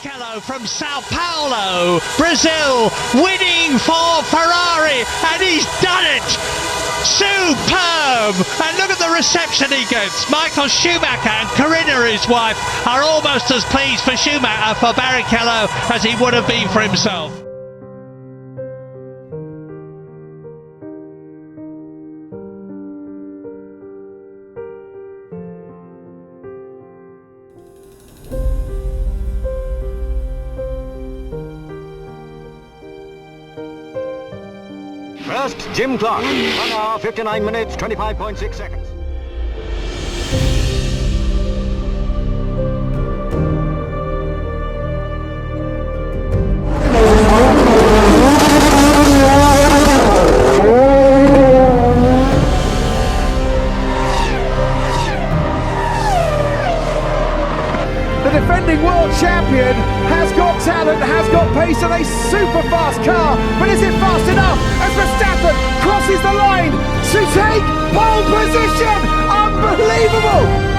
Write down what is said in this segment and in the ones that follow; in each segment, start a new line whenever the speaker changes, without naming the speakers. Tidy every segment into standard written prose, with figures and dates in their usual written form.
Barrichello from Sao Paulo, Brazil, winning for Ferrari, and he's done it! Superb! And look at the reception he gets. Michael Schumacher and Corinna, his wife, are almost as pleased for Schumacher for Barrichello as he would have been for himself.
First, Jim Clark, 1 hour, 59 minutes, 25.6 seconds.
The defending world champion has got talent, has got pace and a super fast car, but is it fast enough as Verstappen crosses the line to take pole position? Unbelievable!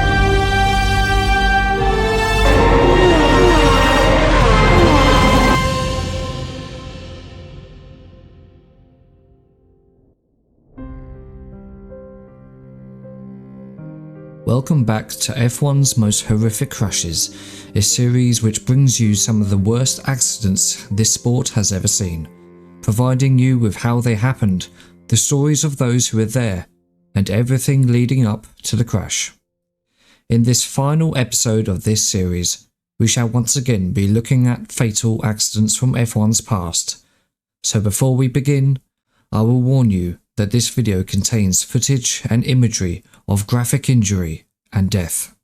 Welcome back to F1's Most Horrific Crashes, a series which brings you some of the worst accidents this sport has ever seen, providing you with how they happened, the stories of those who were there, and everything leading up to the crash. In this final episode of this series, we shall once again be looking at fatal accidents from F1's past. So before we begin, I will warn you that this video contains footage and imagery of graphic injury and death.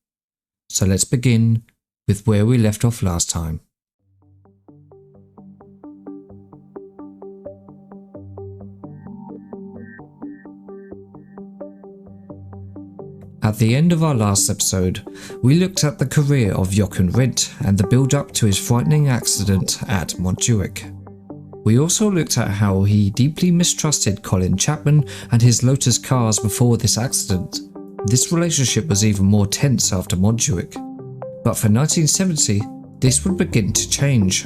So let's begin with where we left off last time. At the end of our last episode, we looked at the career of Jochen Rindt and the build-up to his frightening accident at Montjuic. We also looked at how he deeply mistrusted Colin Chapman and his Lotus cars before this accident. This relationship was even more tense after Montjuic. But for 1970, this would begin to change.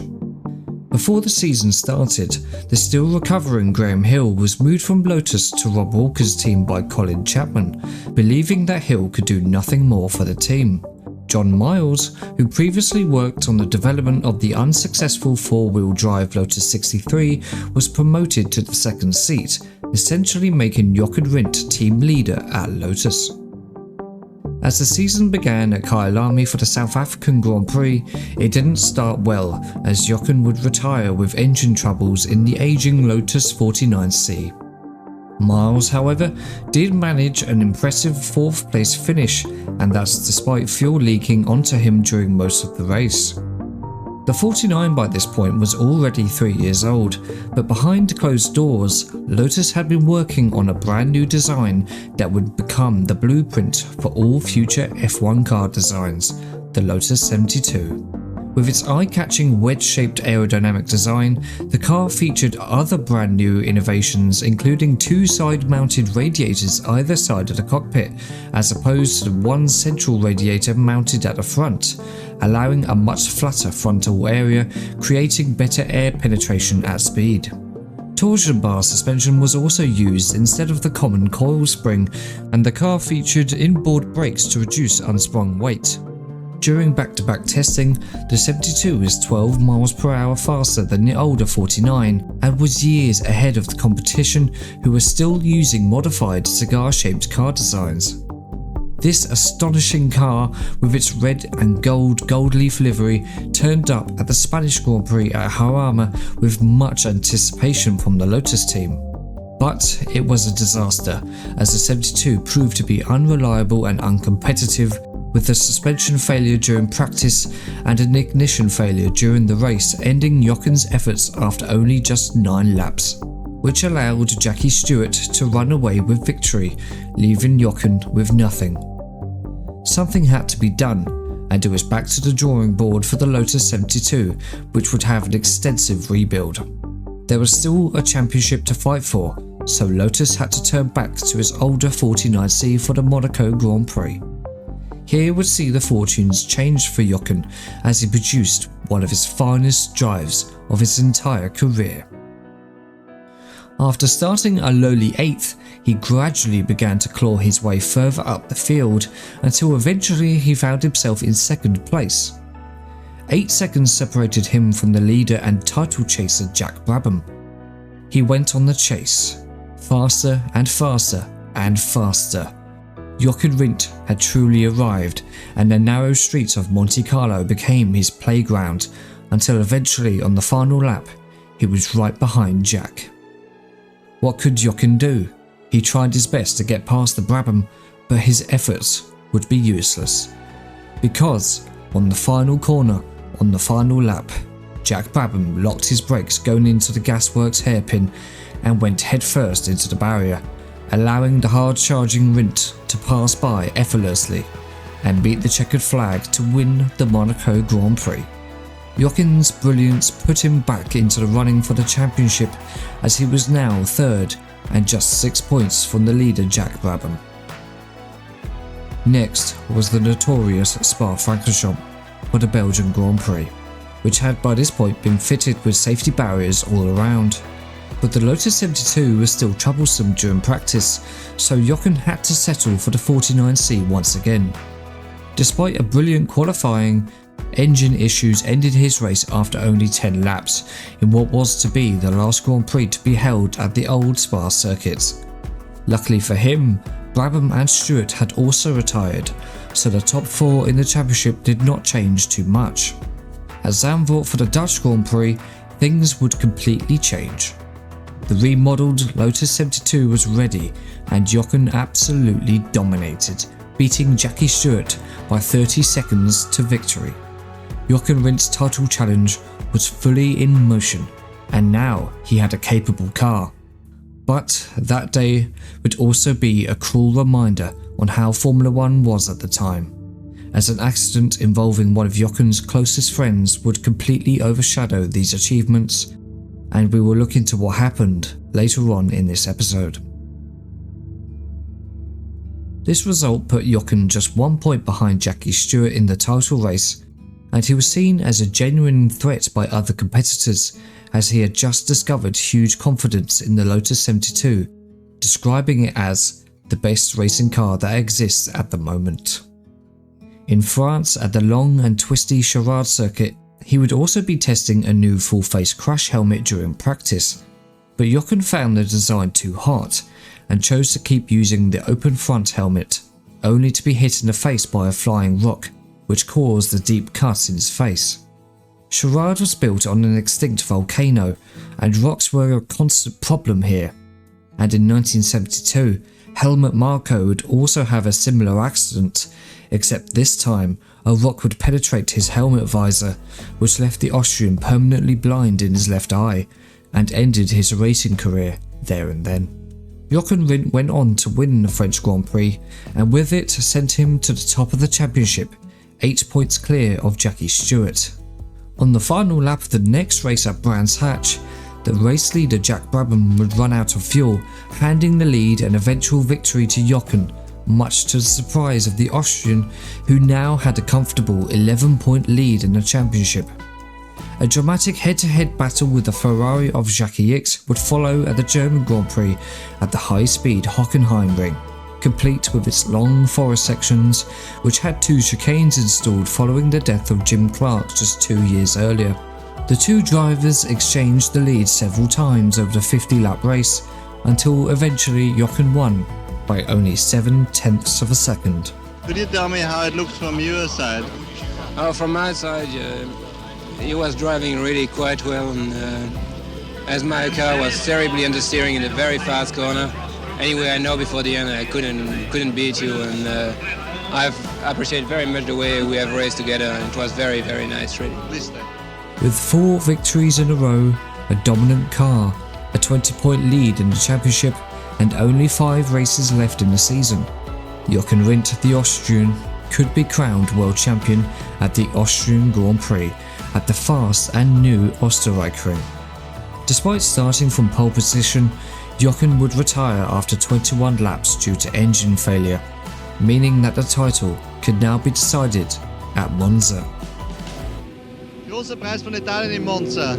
Before the season started, the still recovering Graham Hill was moved from Lotus to Rob Walker's team by Colin Chapman, believing that Hill could do nothing more for the team. John Miles, who previously worked on the development of the unsuccessful four-wheel drive Lotus 63, was promoted to the second seat, essentially making Jochen Rindt team leader at Lotus. As the season began at Kyalami for the South African Grand Prix, it didn't start well, as Jochen would retire with engine troubles in the aging Lotus 49C. Miles, however, did manage an impressive 4th place finish, and that's despite fuel leaking onto him during most of the race. The 49 by this point was already 3 years old, but behind closed doors, Lotus had been working on a brand new design that would become the blueprint for all future F1 car designs, the Lotus 72. With its eye-catching wedge-shaped aerodynamic design, the car featured other brand new innovations, including 2 side-mounted radiators either side of the cockpit, as opposed to the one central radiator mounted at the front, allowing a much flatter frontal area, creating better air penetration at speed. Torsion bar suspension was also used instead of the common coil spring, and the car featured inboard brakes to reduce unsprung weight. During back-to-back testing, the 72 was 12 miles per hour faster than the older 49 and was years ahead of the competition, who were still using modified cigar-shaped car designs. This astonishing car, with its red and gold leaf livery, turned up at the Spanish Grand Prix at Jarama with much anticipation from the Lotus team. But it was a disaster, as the 72 proved to be unreliable and uncompetitive, with a suspension failure during practice and an ignition failure during the race, ending Jochen's efforts after only just 9 laps, which allowed Jackie Stewart to run away with victory, leaving Jochen with nothing. Something had to be done, and it was back to the drawing board for the Lotus 72, which would have an extensive rebuild. There was still a championship to fight for, so Lotus had to turn back to its older 49C for the Monaco Grand Prix. Here would see the fortunes change for Jochen, as he produced one of his finest drives of his entire career. After starting a lowly 8th, he gradually began to claw his way further up the field until eventually he found himself in 2nd place. 8 seconds separated him from the leader and title chaser Jack Brabham. He went on the chase, faster and faster and faster. Jochen Rindt had truly arrived, and the narrow streets of Monte Carlo became his playground until eventually on the final lap he was right behind Jack. What could Jochen do? He tried his best to get past the Brabham, but his efforts would be useless. Because on the final corner, on the final lap, Jack Brabham locked his brakes going into the gasworks hairpin and went headfirst into the barrier, allowing the hard-charging Rindt to pass by effortlessly and beat the checkered flag to win the Monaco Grand Prix. Jochen's brilliance put him back into the running for the championship, as he was now 3rd and just 6 points from the leader Jack Brabham. Next was the notorious Spa-Francorchamps for the Belgian Grand Prix, which had by this point been fitted with safety barriers all around. But the Lotus 72 was still troublesome during practice, so Jochen had to settle for the 49C once again. Despite a brilliant qualifying, engine issues ended his race after only 10 laps in what was to be the last Grand Prix to be held at the old Spa circuit. Luckily for him, Brabham and Stuart had also retired, so the top 4 in the championship did not change too much. At Zandvoort for the Dutch Grand Prix, things would completely change. The remodelled Lotus 72 was ready, and Jochen absolutely dominated, beating Jackie Stewart by 30 seconds to victory. Jochen Rindt's title challenge was fully in motion, and now he had a capable car. But that day would also be a cruel reminder on how Formula 1 was at the time, as an accident involving one of Jochen's closest friends would completely overshadow these achievements, and we will look into what happened later on in this episode. This result put Jochen just 1 point behind Jackie Stewart in the title race, and he was seen as a genuine threat by other competitors, as he had just discovered huge confidence in the Lotus 72, describing it as the best racing car that exists at the moment. In France at the long and twisty Charade circuit, he would also be testing a new full-face crash helmet during practice, but Jochen found the design too hot and chose to keep using the open front helmet, only to be hit in the face by a flying rock, which caused a deep cut in his face. Charade was built on an extinct volcano, and rocks were a constant problem here, and in 1972, Helmut Marko would also have a similar accident, except this time a rock would penetrate his helmet visor, which left the Austrian permanently blind in his left eye, and ended his racing career there and then. Jochen Rindt went on to win the French Grand Prix, and with it sent him to the top of the championship, 8 points clear of Jackie Stewart. On the final lap of the next race at Brands Hatch, the race leader Jack Brabham would run out of fuel, handing the lead and eventual victory to Jochen, much to the surprise of the Austrian, who now had a comfortable 11-point lead in the championship. A dramatic head-to-head battle with the Ferrari of Jackie Ickx would follow at the German Grand Prix at the high-speed Hockenheimring, complete with its long forest sections, which had 2 chicanes installed following the death of Jim Clark just 2 years earlier. The two drivers exchanged the lead several times over the 50-lap race, until eventually Jochen won by only 7/10 of a second.
Could you tell me how it looks from your side?
From my side, he was driving really quite well, and as my car was terribly understeering in a very fast corner. Anyway, I know before the end I couldn't beat you, and I've appreciated very much the way we have raced together, and it was very, very nice, really.
With 4 victories in a row, a dominant car, a 20-point lead in the championship, and only 5 races left in the season, Jochen Rindt, the Austrian, could be crowned world champion at the Austrian Grand Prix at the fast and new Österreichring. Despite starting from pole position, Jochen would retire after 21 laps due to engine failure, meaning that the title could now be decided at Monza.
Großer Preis von Italien in Monza.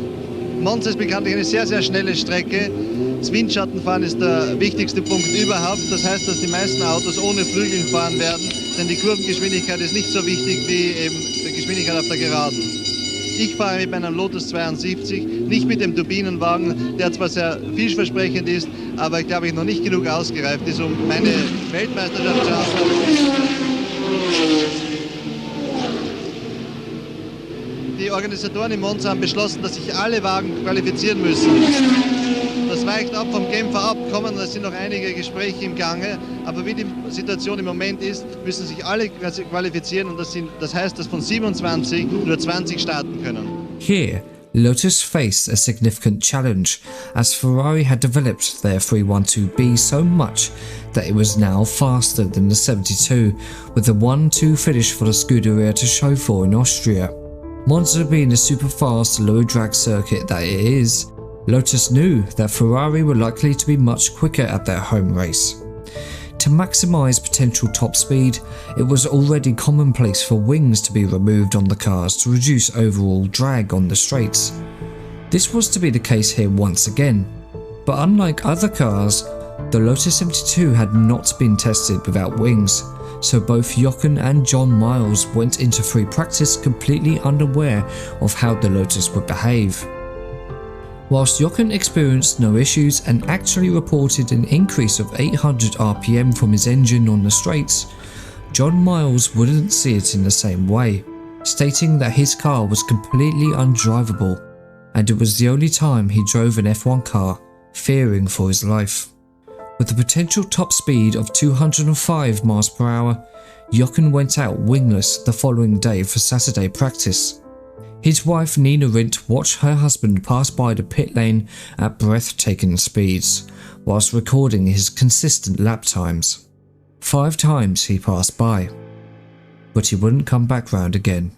Monza ist bekanntlich eine sehr, sehr schnelle Strecke. Das Windschattenfahren ist der wichtigste Punkt überhaupt. Das heißt, dass die meisten Autos ohne Flügeln fahren werden, denn die Kurvengeschwindigkeit ist nicht so wichtig wie eben die Geschwindigkeit auf der Geraden. Ich fahre mit meinem Lotus 72, nicht mit dem Turbinenwagen, der zwar sehr vielversprechend ist, aber ich glaube, ich noch nicht genug ausgereift ist, um meine Weltmeisterschaft zu Die Organisatoren in Monza haben beschlossen, dass sich alle Wagen qualifizieren müssen. Das weicht ab vom Genfer Abkommen, es sind noch einige Gespräche im Gange, aber wie die Situation im Moment ist, müssen sich alle qualifizieren und das heißt, dass von 27 nur 20 starten können.
Here, Lotus faced a significant challenge as Ferrari had developed their 312B so much that it was now faster than the 72, with a 1-2 finish for the Scuderia to show for in Austria. Monza being the super fast low drag circuit that it is, Lotus knew that Ferrari were likely to be much quicker at their home race. To maximise potential top speed, it was already commonplace for wings to be removed on the cars to reduce overall drag on the straights. This was to be the case here once again, but unlike other cars, the Lotus 72 had not been tested without wings, so both Jochen and John Miles went into free practice completely unaware of how the Lotus would behave. Whilst Jochen experienced no issues and actually reported an increase of 800 RPM from his engine on the straights, John Miles wouldn't see it in the same way, stating that his car was completely undrivable, and it was the only time he drove an F1 car, fearing for his life. With a potential top speed of 205 miles per hour, Jochen went out wingless the following day for Saturday practice. His wife Nina Rindt watched her husband pass by the pit lane at breathtaking speeds, whilst recording his consistent lap times. 5 times he passed by, but he wouldn't come back round again.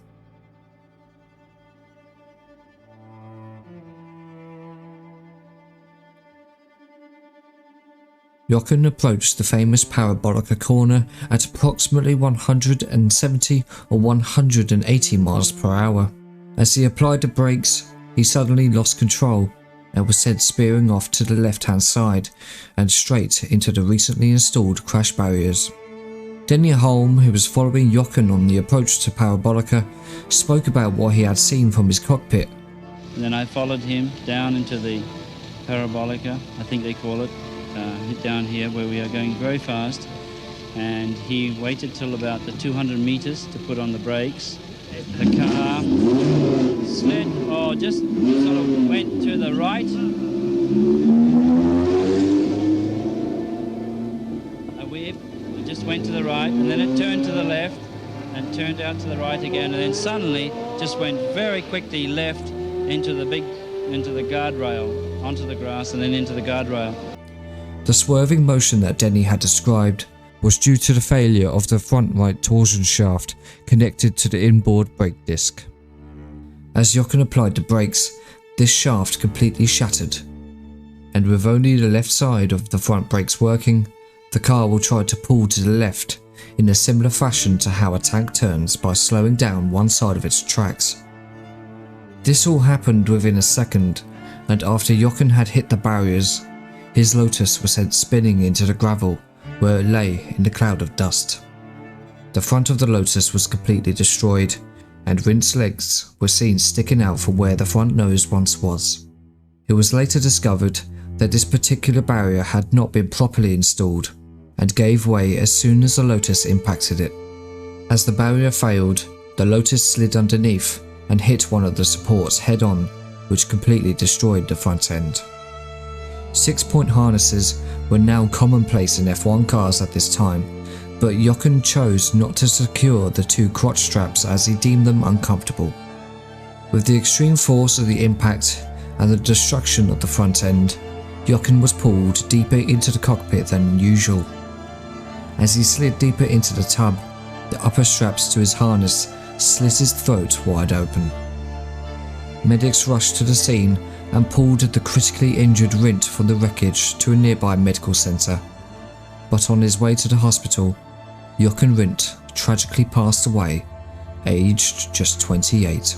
Jochen approached the famous Parabolica corner at approximately 170 or 180 miles per hour. As he applied the brakes, he suddenly lost control and was sent spearing off to the left-hand side and straight into the recently installed crash barriers. Denny Holm, who was following Jochen on the approach to Parabolica, spoke about what he had seen from his cockpit.
And then I followed him down into the Parabolica, I think they call it, down here where we are going very fast, and he waited till about the 200 meters to put on the brakes. The car slid, or just sort of went to the right. A whip, it just went to the right, and then it turned to the left, and turned out to the right again, and then suddenly just went very quickly left into the guardrail, onto the grass, and then into the guardrail.
The swerving motion that Denny had described was due to the failure of the front right torsion shaft connected to the inboard brake disc. As Jochen applied the brakes, this shaft completely shattered, and with only the left side of the front brakes working, the car will try to pull to the left in a similar fashion to how a tank turns by slowing down one side of its tracks. This all happened within a second, and after Jochen had hit the barriers, his Lotus was sent spinning into the gravel where it lay in the cloud of dust. The front of the Lotus was completely destroyed, and Rindt's legs were seen sticking out from where the front nose once was. It was later discovered that this particular barrier had not been properly installed and gave way as soon as the Lotus impacted it. As the barrier failed, the Lotus slid underneath and hit one of the supports head on, which completely destroyed the front end. 6-point harnesses were now commonplace in F1 cars at this time, but Jochen chose not to secure the 2 crotch straps as he deemed them uncomfortable. With the extreme force of the impact and the destruction of the front end, Jochen was pulled deeper into the cockpit than usual. As he slid deeper into the tub, the upper straps to his harness slit his throat wide open. Medics rushed to the scene and pulled the critically injured Rindt from the wreckage to a nearby medical centre. But on his way to the hospital, Jochen Rindt tragically passed away, aged just 28.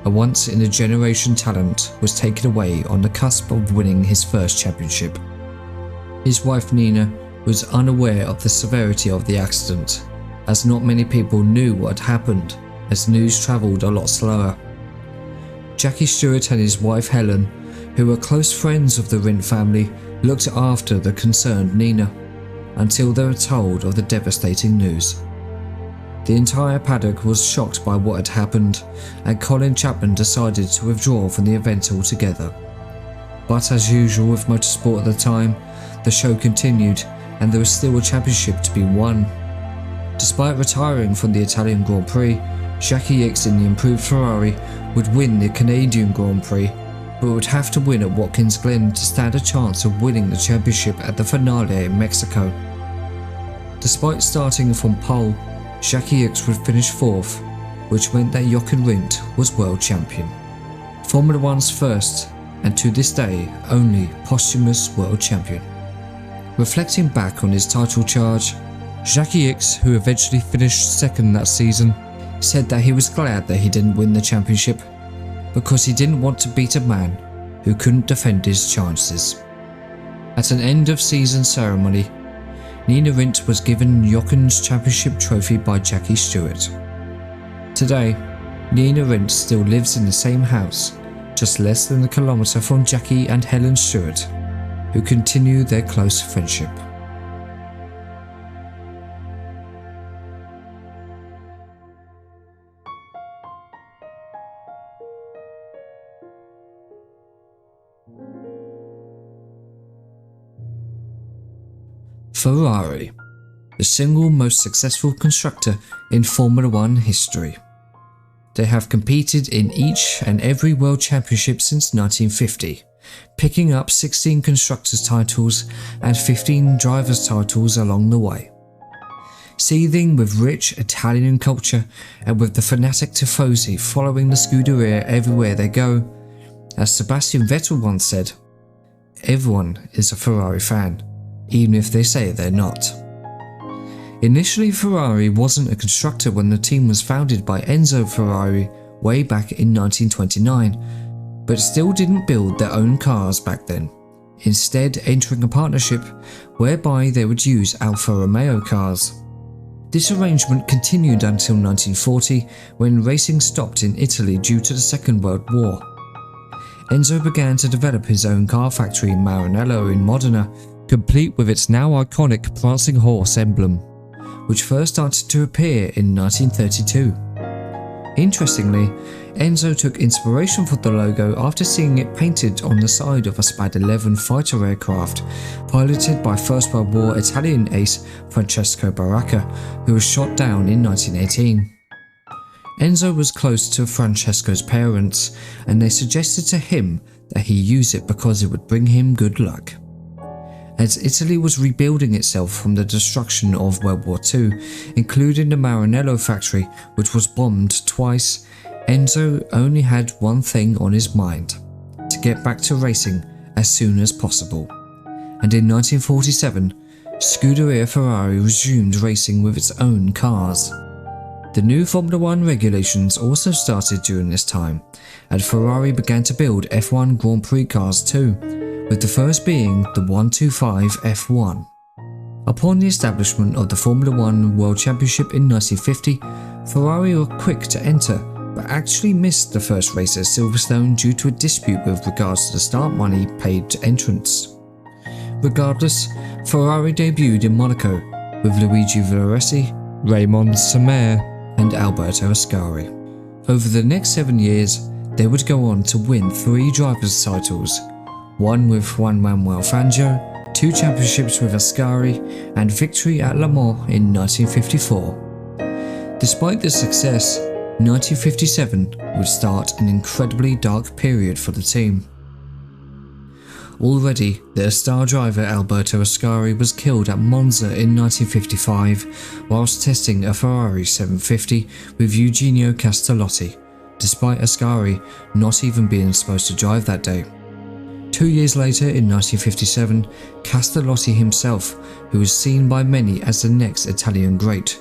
a once-in-a-generation talent was taken away on the cusp of winning his first championship. His wife Nina was unaware of the severity of the accident, as not many people knew what had happened, as news travelled a lot slower. Jackie Stewart and his wife Helen, who were close friends of the Rindt family, looked after the concerned Nina, until they were told of the devastating news. The entire paddock was shocked by what had happened, and Colin Chapman decided to withdraw from the event altogether. But as usual with motorsport at the time, the show continued and there was still a championship to be won. Despite retiring from the Italian Grand Prix, Jackie Ickx in the improved Ferrari would win the Canadian Grand Prix, but would have to win at Watkins Glen to stand a chance of winning the championship at the finale in Mexico. Despite starting from pole, Jackie Ickx would finish 4th, which meant that Jochen Rindt was world champion. Formula One's first, and to this day only, posthumous world champion. Reflecting back on his title charge, Jackie Ickx, who eventually finished second that season, said that he was glad that he didn't win the championship, because he didn't want to beat a man who couldn't defend his chances. At an end of season ceremony, Nina Rindt was given Jochen's championship trophy by Jackie Stewart. Today, Nina Rindt still lives in the same house, just less than a kilometre from Jackie and Helen Stewart, who continue their close friendship. Ferrari, the single most successful constructor in Formula One history. They have competed in each and every world championship since 1950, picking up 16 constructors' titles and 15 drivers' titles along the way. Seething with rich Italian culture and with the fanatic tifosi following the Scuderia everywhere they go, as Sebastian Vettel once said, "Everyone is a Ferrari fan, even if they say they're not." Initially, Ferrari wasn't a constructor when the team was founded by Enzo Ferrari way back in 1929, but still didn't build their own cars back then, instead entering a partnership whereby they would use Alfa Romeo cars. This arrangement continued until 1940, when racing stopped in Italy due to the Second World War. Enzo began to develop his own car factory in Maranello in Modena, complete with its now iconic prancing horse emblem, which first started to appear in 1932. Interestingly, Enzo took inspiration for the logo after seeing it painted on the side of a Spad 11 fighter aircraft, piloted by First World War Italian ace Francesco Baracca, who was shot down in 1918. Enzo was close to Francesco's parents, and they suggested to him that he use it because it would bring him good luck. As Italy was rebuilding itself from the destruction of World War II, including the Maranello factory, which was bombed twice, Enzo only had one thing on his mind: to get back to racing as soon as possible. And in 1947, Scuderia Ferrari resumed racing with its own cars. The new Formula One regulations also started during this time, and Ferrari began to build F1 Grand Prix cars too, with the first being the 125 F1. Upon the establishment of the Formula One World Championship in 1950, Ferrari were quick to enter, but actually missed the first race at Silverstone due to a dispute with regards to the start money paid to entrants. Regardless, Ferrari debuted in Monaco with Luigi Musso, Raymond Samer and Alberto Ascari. Over the next 7 years, they would go on to win 3 drivers' titles, one with Juan Manuel Fangio, 2 championships with Ascari, and victory at Le Mans in 1954. Despite this success, 1957 would start an incredibly dark period for the team. Already, their star driver Alberto Ascari was killed at Monza in 1955 whilst testing a Ferrari 750 with Eugenio Castellotti, despite Ascari not even being supposed to drive that day. 2 years later, in 1957, Castellotti himself, who was seen by many as the next Italian great,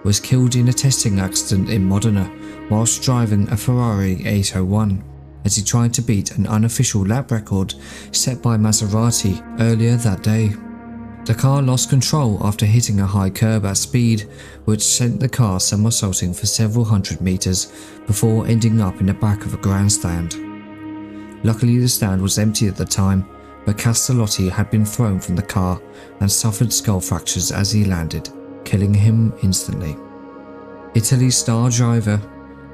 was killed in a testing accident in Modena whilst driving a Ferrari 801 as he tried to beat an unofficial lap record set by Maserati earlier that day. The car lost control after hitting a high curb at speed, which sent the car somersaulting for several hundred meters before ending up in the back of a grandstand. Luckily the stand was empty at the time, but Castellotti had been thrown from the car and suffered skull fractures as he landed, killing him instantly. Italy's star driver,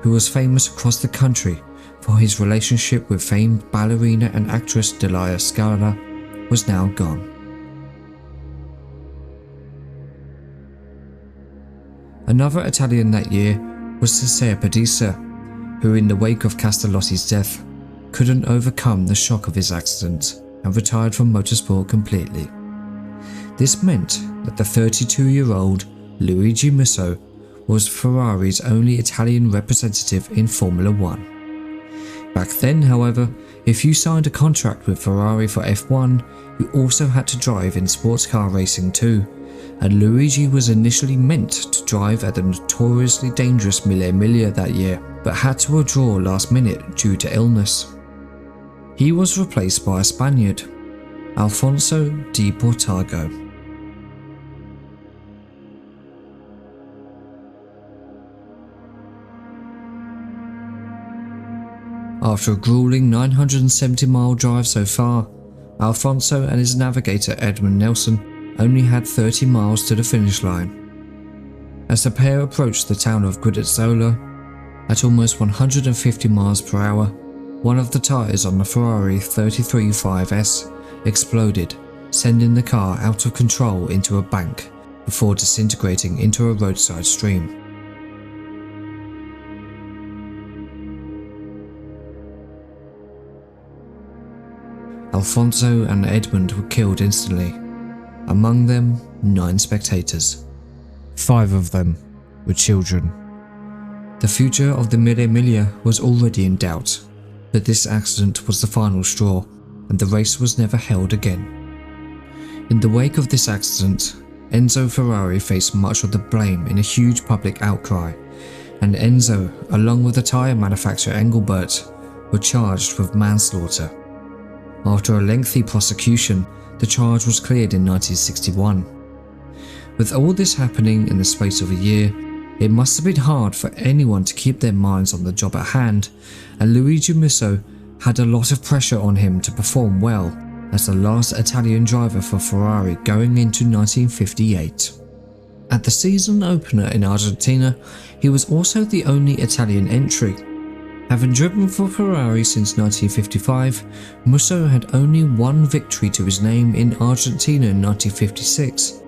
who was famous across the country for his relationship with famed ballerina and actress Delia Scala, was now gone. Another Italian that year was Cesare Perdisa, who in the wake of Castellotti's death couldn't overcome the shock of his accident and retired from motorsport completely. This meant that the 32-year-old Luigi Musso was Ferrari's only Italian representative in Formula 1. Back then, however, if you signed a contract with Ferrari for F1, you also had to drive in sports car racing too, and Luigi was initially meant to drive at the notoriously dangerous Mille Miglia that year, but had to withdraw last minute due to illness. He was replaced by a Spaniard, Alfonso Di Portago. After a grueling 970-mile drive so far, Alfonso and his navigator Edmund Nelson only had 30 miles to the finish line. As the pair approached the town of Guidozzolo, at almost 150 miles per hour, one of the tyres on the Ferrari 335S exploded, sending the car out of control into a bank before disintegrating into a roadside stream. Alfonso and Edmund were killed instantly, among them 9 spectators. 5 of them were children. The future of the Mille Miglia was already in doubt, but this accident was the final straw, and the race was never held again. In the wake of this accident, Enzo Ferrari faced much of the blame in a huge public outcry, and Enzo, along with the tyre manufacturer Engelbert, were charged with manslaughter. After a lengthy prosecution, the charge was cleared in 1961. With all this happening in the space of a year, it must have been hard for anyone to keep their minds on the job at hand, and Luigi Musso had a lot of pressure on him to perform well as the last Italian driver for Ferrari going into 1958. At the season opener in Argentina, he was also the only Italian entry. Having driven for Ferrari since 1955, Musso had only one victory to his name in Argentina in 1956.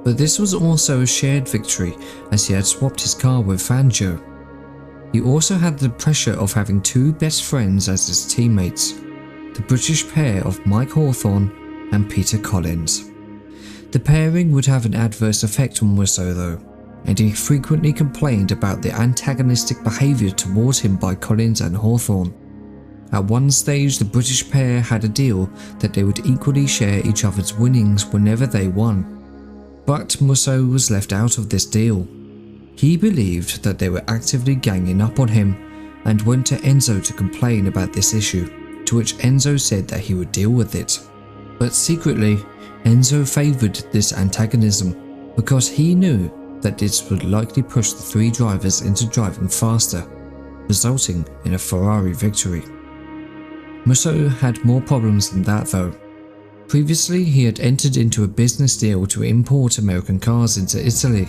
But this was also a shared victory as he had swapped his car with Fangio. He also had the pressure of having 2 best friends as his teammates, the British pair of Mike Hawthorn and Peter Collins. The pairing would have an adverse effect on Musso though, and he frequently complained about the antagonistic behaviour towards him by Collins and Hawthorn. At one stage, the British pair had a deal that they would equally share each other's winnings whenever they won. But Musso was left out of this deal. He believed that they were actively ganging up on him and went to Enzo to complain about this issue, to which Enzo said that he would deal with it. But secretly, Enzo favoured this antagonism because he knew that this would likely push the 3 drivers into driving faster, resulting in a Ferrari victory. Musso had more problems than that though. Previously, he had entered into a business deal to import American cars into Italy,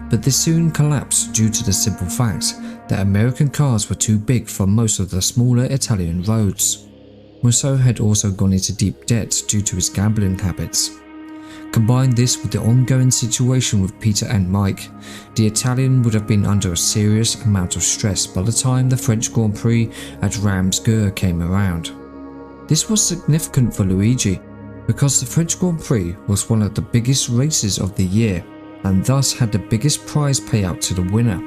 but this soon collapsed due to the simple fact that American cars were too big for most of the smaller Italian roads. Musso had also gone into deep debt due to his gambling habits. Combine this with the ongoing situation with Peter and Mike, the Italian would have been under a serious amount of stress by the time the French Grand Prix at Ramsgeur came around. This was significant for Luigi, because the French Grand Prix was one of the biggest races of the year, and thus had the biggest prize payout to the winner.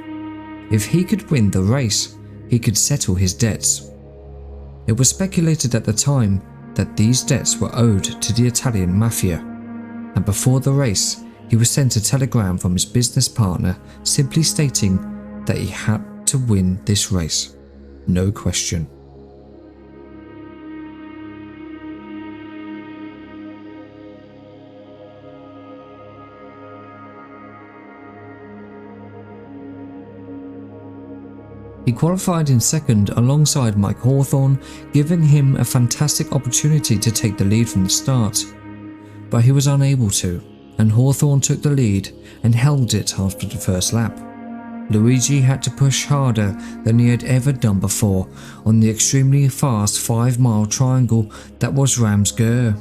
If he could win the race, he could settle his debts. It was speculated at the time that these debts were owed to the Italian mafia, and before the race, he was sent a telegram from his business partner simply stating that he had to win this race. No question. He qualified in second alongside Mike Hawthorn, giving him a fantastic opportunity to take the lead from the start. But he was unable to, and Hawthorn took the lead and held it after the first lap. Luigi had to push harder than he had ever done before on the extremely fast 5-mile triangle that was Ramsgurh.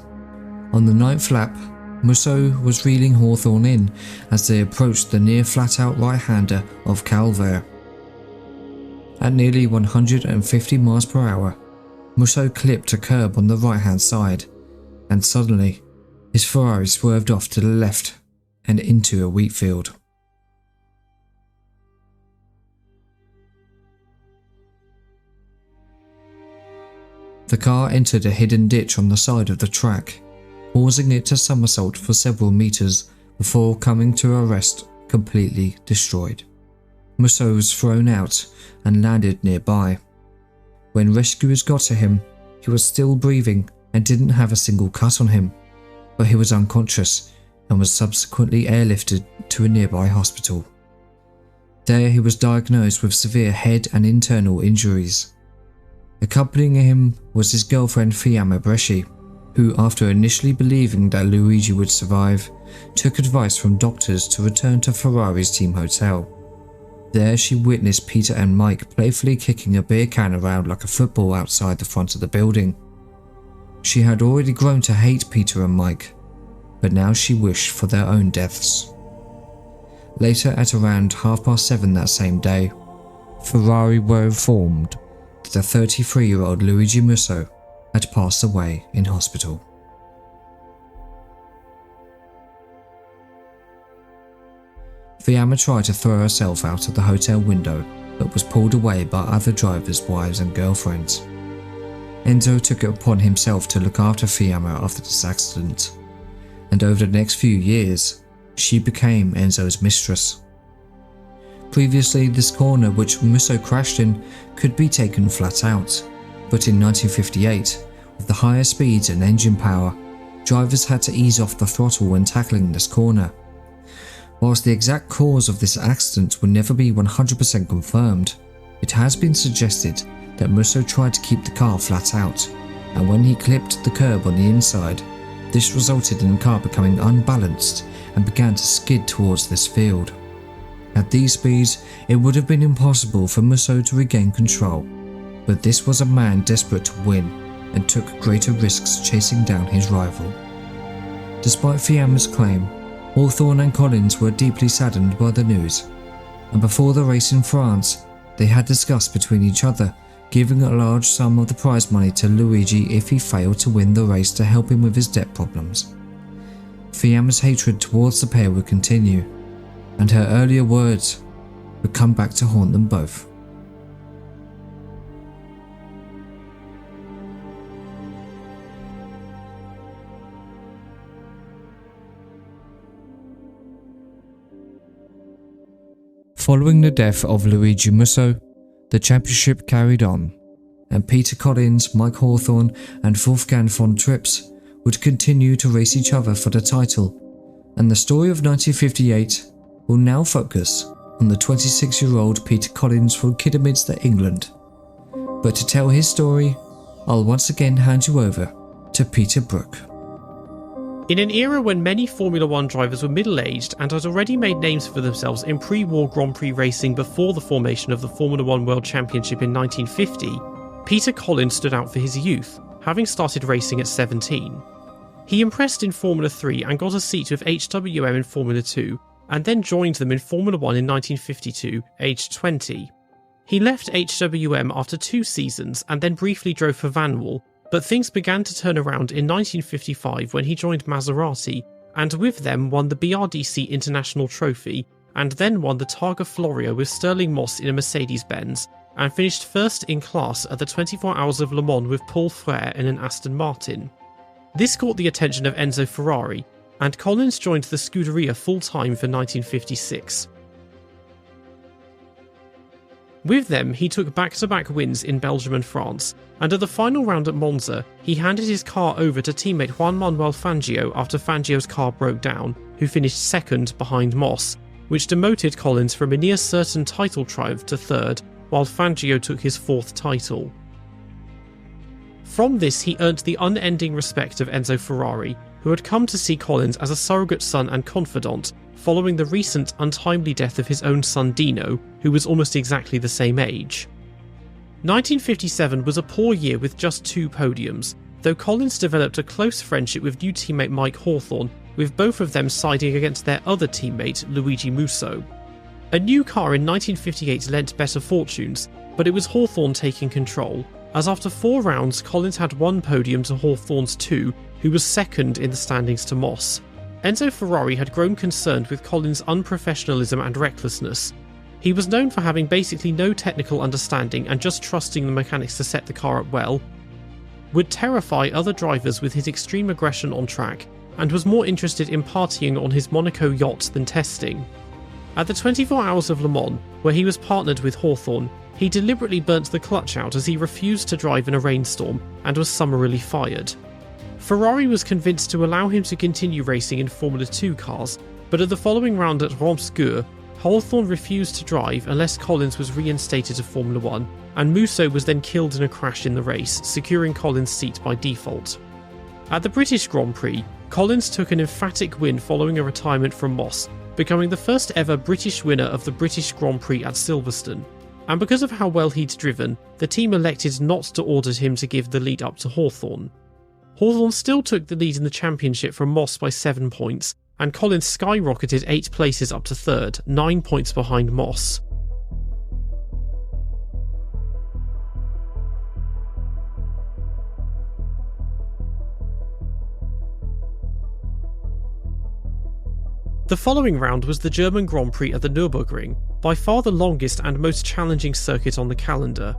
On the 9th lap, Musso was reeling Hawthorn in as they approached the near flat-out right-hander of Calvert. At nearly 150 miles per hour, Musso clipped a curb on the right-hand side, and suddenly, his Ferrari swerved off to the left and into a wheat field. The car entered a hidden ditch on the side of the track, causing it to somersault for several meters before coming to a rest completely destroyed. Musso was thrown out and landed nearby. When rescuers got to him, he was still breathing and didn't have a single cut on him, but he was unconscious and was subsequently airlifted to a nearby hospital. There he was diagnosed with severe head and internal injuries. Accompanying him was his girlfriend Fiamma Bresci, who, after initially believing that Luigi would survive, took advice from doctors to return to Ferrari's team hotel. There she witnessed Peter and Mike playfully kicking a beer can around like a football outside the front of the building. She had already grown to hate Peter and Mike, but now she wished for their own deaths. Later, at around 7:30 that same day, Ferrari were informed that the 33-year-old Luigi Musso had passed away in hospital. Fiamma tried to throw herself out of the hotel window, but was pulled away by other drivers' wives and girlfriends. Enzo took it upon himself to look after Fiamma after this accident, and over the next few years, she became Enzo's mistress. Previously, this corner which Musso crashed in could be taken flat out, but in 1958, with the higher speeds and engine power, drivers had to ease off the throttle when tackling this corner. Whilst the exact cause of this accident will never be 100% confirmed, it has been suggested that Musso tried to keep the car flat out, and when he clipped the curb on the inside, this resulted in the car becoming unbalanced and began to skid towards this field. At these speeds, it would have been impossible for Musso to regain control, but this was a man desperate to win and took greater risks chasing down his rival. Despite Fiamma's claim, Hawthorn and Collins were deeply saddened by the news, and before the race in France, they had discussed between each other giving a large sum of the prize money to Luigi if he failed to win the race to help him with his debt problems. Fiamma's hatred towards the pair would continue, and her earlier words would come back to haunt them both. Following the death of Luigi Musso, the championship carried on, and Peter Collins, Mike Hawthorn and Wolfgang von Trips would continue to race each other for the title, and the story of 1958 will now focus on the 26-year-old Peter Collins from Kidderminster, England. But to tell his story, I'll once again hand you over to Peter Brook.
In an era when many Formula One drivers were middle-aged and had already made names for themselves in pre-war Grand Prix racing before the formation of the Formula One World Championship in 1950, Peter Collins stood out for his youth, having started racing at 17. He impressed in Formula 3 and got a seat with HWM in Formula 2, and then joined them in Formula 1 in 1952, aged 20. He left HWM after 2 seasons and then briefly drove for Vanwall, but things began to turn around in 1955 when he joined Maserati, and with them won the BRDC International Trophy, and then won the Targa Florio with Stirling Moss in a Mercedes-Benz, and finished first in class at the 24 Hours of Le Mans with Paul Frère in an Aston Martin. This caught the attention of Enzo Ferrari, and Collins joined the Scuderia full-time for 1956. With them, he took back-to-back wins in Belgium and France, and at the final round at Monza, he handed his car over to teammate Juan Manuel Fangio after Fangio's car broke down, who finished second behind Moss, which demoted Collins from a near-certain title triumph to third, while Fangio took his fourth title. From this, he earned the unending respect of Enzo Ferrari, who had come to see Collins as a surrogate son and confidant, following the recent untimely death of his own son Dino, who was almost exactly the same age. 1957 was a poor year with just 2 podiums, though Collins developed a close friendship with new teammate Mike Hawthorn, with both of them siding against their other teammate Luigi Musso. A new car in 1958 lent better fortunes, but it was Hawthorn taking control, as after 4 rounds Collins had 1 podium to Hawthorn's 2, who was second in the standings to Moss. Enzo Ferrari had grown concerned with Collins' unprofessionalism and recklessness. He was known for having basically no technical understanding and just trusting the mechanics to set the car up well, would terrify other drivers with his extreme aggression on track, and was more interested in partying on his Monaco yacht than testing. At the 24 Hours of Le Mans, where he was partnered with Hawthorn, he deliberately burnt the clutch out as he refused to drive in a rainstorm and was summarily fired. Ferrari was convinced to allow him to continue racing in Formula 2 cars, but at the following round at Romsgur, Hawthorn refused to drive unless Collins was reinstated to Formula 1, and Musso was then killed in a crash in the race, securing Collins' seat by default. At the British Grand Prix, Collins took an emphatic win following a retirement from Moss, becoming the first ever British winner of the British Grand Prix at Silverstone, and because of how well he'd driven, the team elected not to order him to give the lead up to Hawthorn. Hawthorn still took the lead in the championship from Moss by 7 points, and Collins skyrocketed 8 places up to third, 9 points behind Moss. The following round was the German Grand Prix at the Nürburgring, by far the longest and most challenging circuit on the calendar.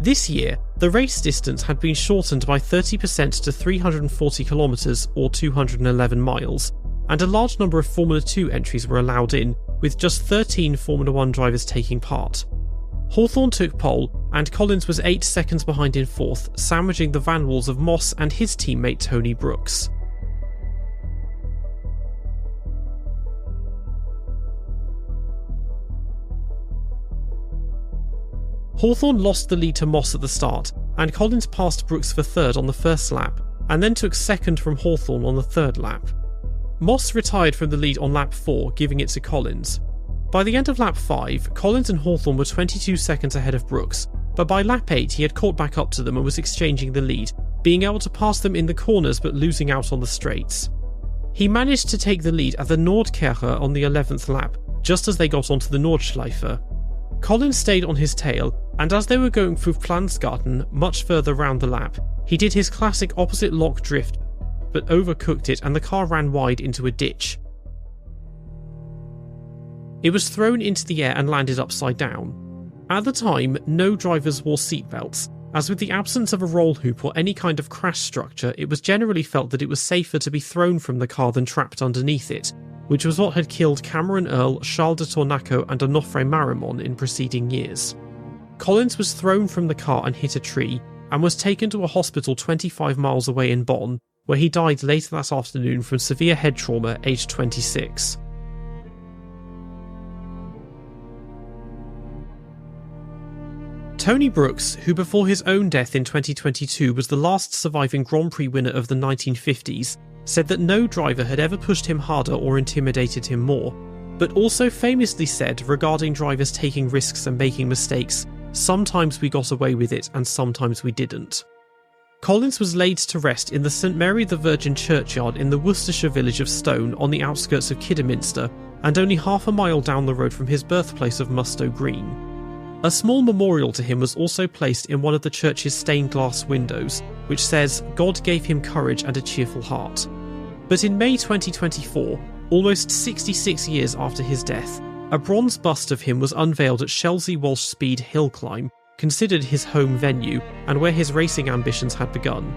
This year, the race distance had been shortened by 30% to 340 kilometres or 211 miles, and a large number of Formula 2 entries were allowed in, with just 13 Formula 1 drivers taking part. Hawthorn took pole, and Collins was 8 seconds behind in fourth, sandwiching the van walls of Moss and his teammate Tony Brooks. Hawthorn lost the lead to Moss at the start, and Collins passed Brooks for third on the first lap, and then took second from Hawthorn on the third lap. Moss retired from the lead on lap 4, giving it to Collins. By the end of lap 5, Collins and Hawthorn were 22 seconds ahead of Brooks, but by lap 8 he had caught back up to them and was exchanging the lead, being able to pass them in the corners but losing out on the straights. He managed to take the lead at the Nordkirche on the 11th lap, just as they got onto the Nordschleife. Collins stayed on his tail, and as they were going through Pflanzgarten much further round the lap, he did his classic opposite lock drift, but overcooked it and the car ran wide into a ditch. It was thrown into the air and landed upside down. At the time, no drivers wore seatbelts, as with the absence of a roll hoop or any kind of crash structure, it was generally felt that it was safer to be thrown from the car than trapped underneath it, which was what had killed Cameron Earl, Charles de Tornaco and Onofre Marimon in preceding years. Collins was thrown from the car and hit a tree, and was taken to a hospital 25 miles away in Bonn, where he died later that afternoon from severe head trauma, aged 26. Tony Brooks, who before his own death in 2022 was the last surviving Grand Prix winner of the 1950s, said that no driver had ever pushed him harder or intimidated him more, but also famously said regarding drivers taking risks and making mistakes, "Sometimes we got away with it and sometimes we didn't." Collins was laid to rest in the St Mary the Virgin churchyard in the Worcestershire village of Stone on the outskirts of Kidderminster, and only half a mile down the road from his birthplace of Mustow Green. A small memorial to him was also placed in one of the church's stained glass windows, which says, "God gave him courage and a cheerful heart." But in May 2024, almost 66 years after his death, a bronze bust of him was unveiled at Chelsea Walsh Speed Hill Climb, considered his home venue and where his racing ambitions had begun.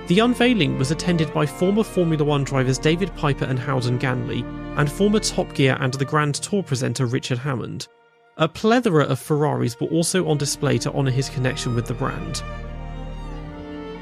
The unveiling was attended by former Formula One drivers David Piper and Howden Ganley, and former Top Gear and the Grand Tour presenter Richard Hammond. A plethora of Ferraris were also on display to honour his connection with the brand.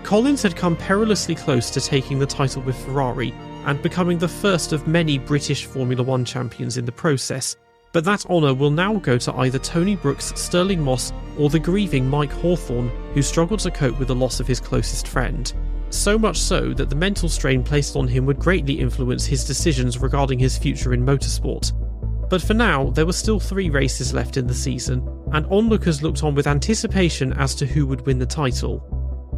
Collins had come perilously close to taking the title with Ferrari and becoming the first of many British Formula One champions in the process, but that honour will now go to either Tony Brooks, Stirling Moss or the grieving Mike Hawthorn, who struggled to cope with the loss of his closest friend. So much so that the mental strain placed on him would greatly influence his decisions regarding his future in motorsport. But for now, there were still 3 races left in the season, and onlookers looked on with anticipation as to who would win the title.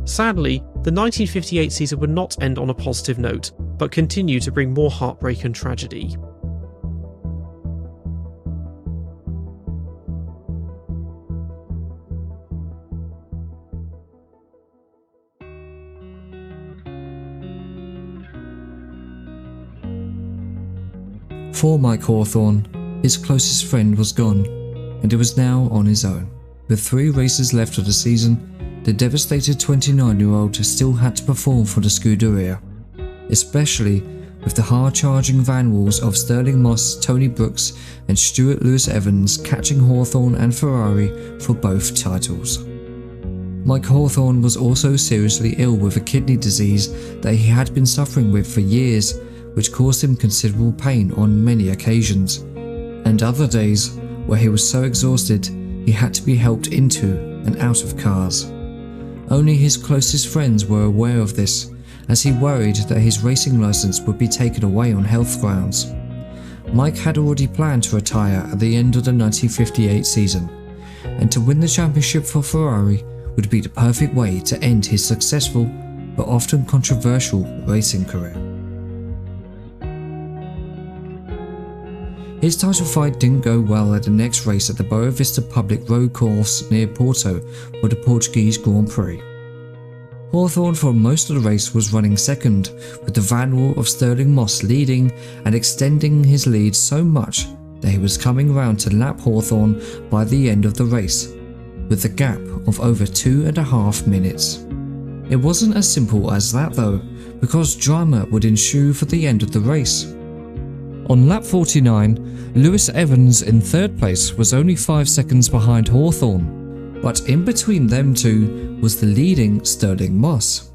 Sadly, the 1958 season would not end on a positive note, but continue to bring more heartbreak and tragedy.
For Mike Hawthorn, his closest friend was gone, and he was now on his own. With 3 races left of the season, the devastated 29-year-old still had to perform for the Scuderia, especially with the hard-charging van walls of Stirling Moss, Tony Brooks and Stuart Lewis-Evans catching Hawthorn and Ferrari for both titles. Mike Hawthorn was also seriously ill with a kidney disease that he had been suffering with for years, which caused him considerable pain on many occasions, and other days where he was so exhausted he had to be helped into and out of cars. Only his closest friends were aware of this, as he worried that his racing license would be taken away on health grounds. Mike had already planned to retire at the end of the 1958 season, and to win the championship for Ferrari would be the perfect way to end his successful but often controversial racing career. His title fight didn't go well at the next race at the Boa Vista public road course near Porto for the Portuguese Grand Prix. Hawthorn for most of the race was running second, with the van wall of Stirling Moss leading and extending his lead so much that he was coming round to lap Hawthorn by the end of the race, with a gap of over 2.5 minutes. It wasn't as simple as that though, because drama would ensue for the end of the race. On lap 49, Lewis-Evans in third place was only 5 seconds behind Hawthorn, but in between them two was the leading Stirling Moss.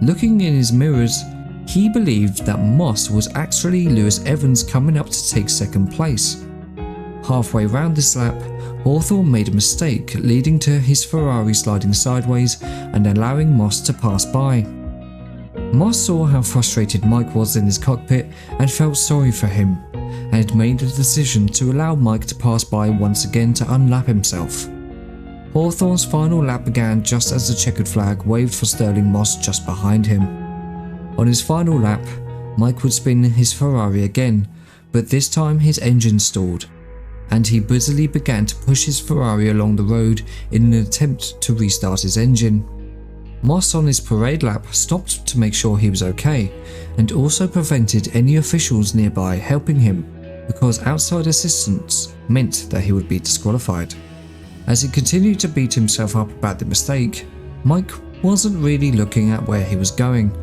Looking in his mirrors, he believed that Moss was actually Lewis-Evans coming up to take second place. Halfway round this lap, Hawthorn made a mistake, leading to his Ferrari sliding sideways and allowing Moss to pass by. Moss saw how frustrated Mike was in his cockpit and felt sorry for him, and made the decision to allow Mike to pass by once again to unlap himself. Hawthorn's final lap began just as the checkered flag waved for Stirling Moss just behind him. On his final lap, Mike would spin his Ferrari again, but this time his engine stalled, and he busily began to push his Ferrari along the road in an attempt to restart his engine. Moss on his parade lap stopped to make sure he was okay, and also prevented any officials nearby helping him, because outside assistance meant that he would be disqualified. As he continued to beat himself up about the mistake, Mike wasn't really looking at where he was going,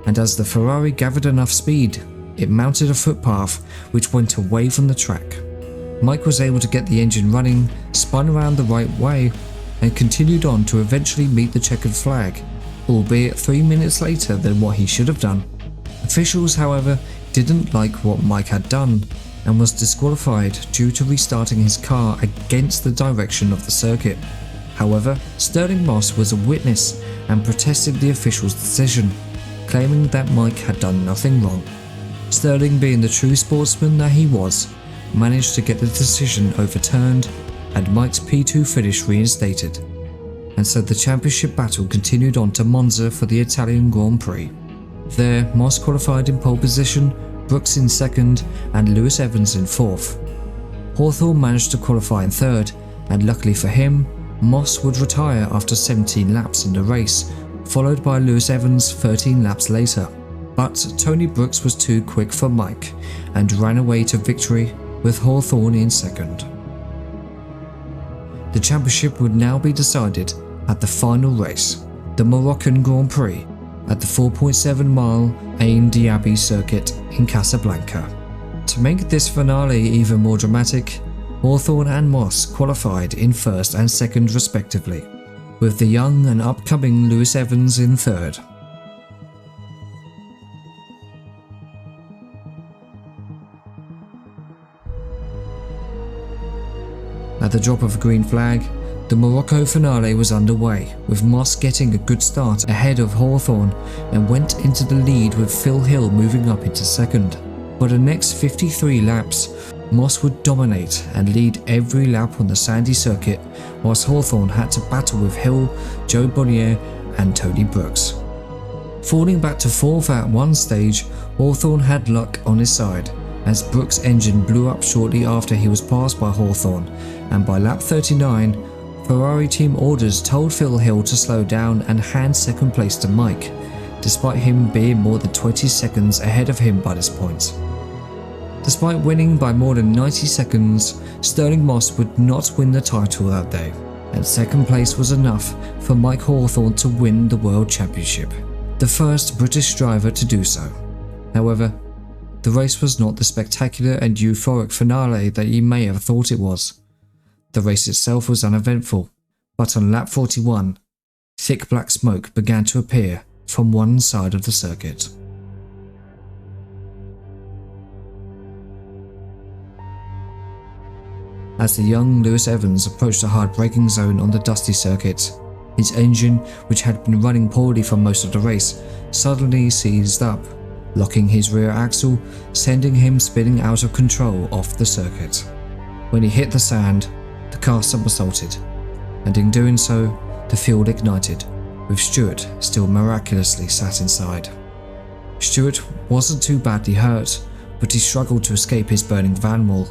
and as the Ferrari gathered enough speed, it mounted a footpath which went away from the track. Mike was able to get the engine running, spun around the right way, and continued on to eventually meet the checkered flag, albeit 3 minutes later than what he should have done. Officials, however, didn't like what Mike had done, and was disqualified due to restarting his car against the direction of the circuit. However, Stirling Moss was a witness and protested the official's decision, claiming that Mike had done nothing wrong. Stirling, being the true sportsman that he was, managed to get the decision overturned and Mike's P2 finish reinstated, and so the championship battle continued on to Monza for the Italian Grand Prix. There, Moss qualified in pole position, Brooks in second and Lewis-Evans in fourth. Hawthorn managed to qualify in third, and luckily for him, Moss would retire after 17 laps in the race, followed by Lewis-Evans 13 laps later. But Tony Brooks was too quick for Mike and ran away to victory with Hawthorn in second. The championship would now be decided at the final race, the Moroccan Grand Prix, at the 4.7-mile Ain Diaby circuit in Casablanca. To make this finale even more dramatic, Hawthorn and Moss qualified in first and second respectively, with the young and upcoming Lewis-Evans in third. At the drop of a green flag, the Morocco finale was underway, with Moss getting a good start ahead of Hawthorn and went into the lead with Phil Hill moving up into second. For the next 53 laps, Moss would dominate and lead every lap on the sandy circuit, whilst Hawthorn had to battle with Hill, Joe Bonnier and Tony Brooks. Falling back to fourth at one stage, Hawthorn had luck on his side, as Brooks' engine blew up shortly after he was passed by Hawthorn, and by lap 39, Ferrari team orders told Phil Hill to slow down and hand second place to Mike, despite him being more than 20 seconds ahead of him by this point. Despite winning by more than 90 seconds, Stirling Moss would not win the title that day, and second place was enough for Mike Hawthorn to win the World Championship, the first British driver to do so. However, the race was not the spectacular and euphoric finale that you may have thought it was. The race itself was uneventful, but on lap 41, thick black smoke began to appear from one side of the circuit. As the young Lewis-Evans approached the hard braking zone on the dusty circuit, his engine, which had been running poorly for most of the race, suddenly seized up, locking his rear axle, sending him spinning out of control off the circuit. When he hit the sand, the car somersaulted, and in doing so, the field ignited, with Stuart still miraculously sat inside. Stuart wasn't too badly hurt, but he struggled to escape his burning van wall,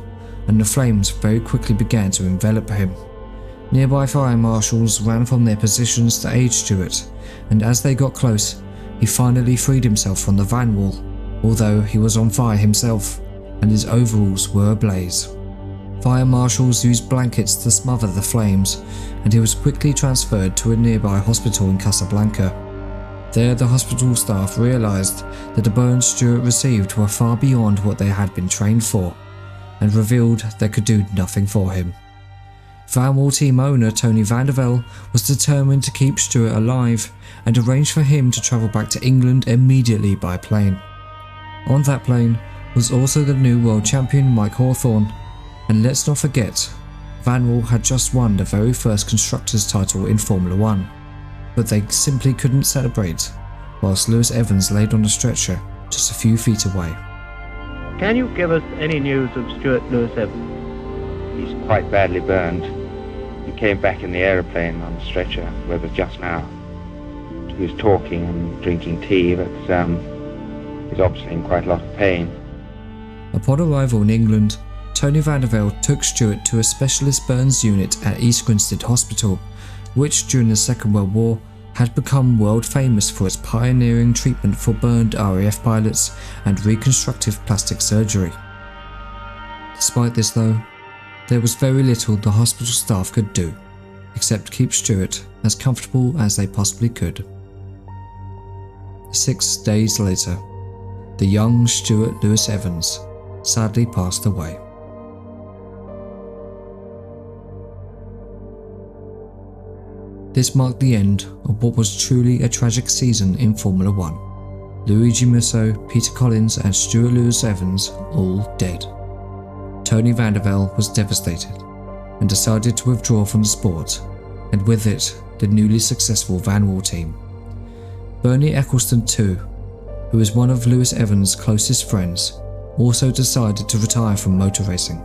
and the flames very quickly began to envelop him. Nearby fire marshals ran from their positions to aid Stuart, and as they got close, he finally freed himself from the van wall, although he was on fire himself, and his overalls were ablaze. Fire marshals used blankets to smother the flames, and he was quickly transferred to a nearby hospital in Casablanca. There, the hospital staff realised that the burns Stuart received were far beyond what they had been trained for, and revealed they could do nothing for him. Vanwall team owner Tony van der Velde was determined to keep Stuart alive and arranged for him to travel back to England immediately by plane. On that plane was also the new world champion Mike Hawthorn, and let's not forget, Vanwall had just won the very first constructors title in Formula 1, but they simply couldn't celebrate, whilst Lewis-Evans laid on a stretcher just a few feet away.
Can you give us any news of Stuart Lewis-Evans?
He's quite badly burned. He came back in the aeroplane on a stretcher with us just now. He was talking and drinking tea, but he's obviously in quite a lot of pain.
Upon arrival in England, Tony van der Velde took Stuart to a specialist burns unit at East Grinstead Hospital, which during the Second World War had become world famous for its pioneering treatment for burned RAF pilots and reconstructive plastic surgery. Despite this though, there was very little the hospital staff could do, except keep Stuart as comfortable as they possibly could. 6 days later, the young Stuart Lewis-Evans sadly passed away. This marked the end of what was truly a tragic season in Formula 1. Luigi Musso, Peter Collins and Stuart Lewis-Evans all dead. Tony van der Velde was devastated and decided to withdraw from the sport, and with it, the newly successful Vanwall team. Bernie Eccleston too, who was one of Lewis-Evans' closest friends, also decided to retire from motor racing.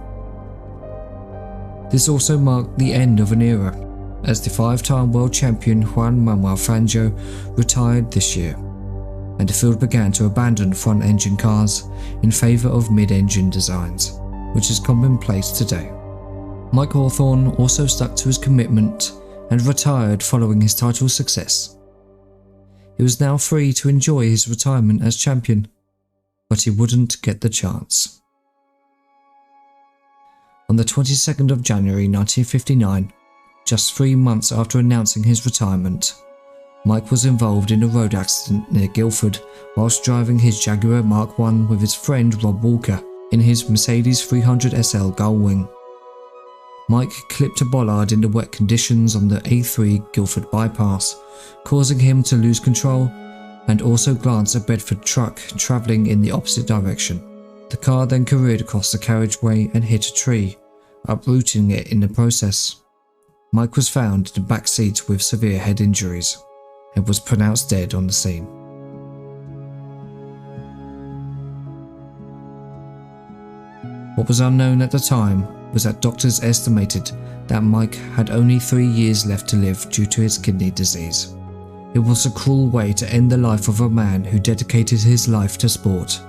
This also marked the end of an era, as the 5-time world champion Juan Manuel Fangio retired this year, and the field began to abandon front-engine cars in favour of mid-engine designs, which is commonplace today. Mike Hawthorn also stuck to his commitment and retired following his title success. He was now free to enjoy his retirement as champion, but he wouldn't get the chance. On the 22nd of January 1959, just 3 months after announcing his retirement, Mike was involved in a road accident near Guildford whilst driving his Jaguar Mark I with his friend Rob Walker in his Mercedes 300 SL Gullwing. Mike clipped a bollard in the wet conditions on the A3 Guildford bypass, causing him to lose control and also glance a Bedford truck travelling in the opposite direction. The car then careered across the carriageway and hit a tree, uprooting it in the process. Mike was found in the back seat with severe head injuries and was pronounced dead on the scene. What was unknown at the time was that doctors estimated that Mike had only 3 years left to live due to his kidney disease. It was a cruel way to end the life of a man who dedicated his life to sport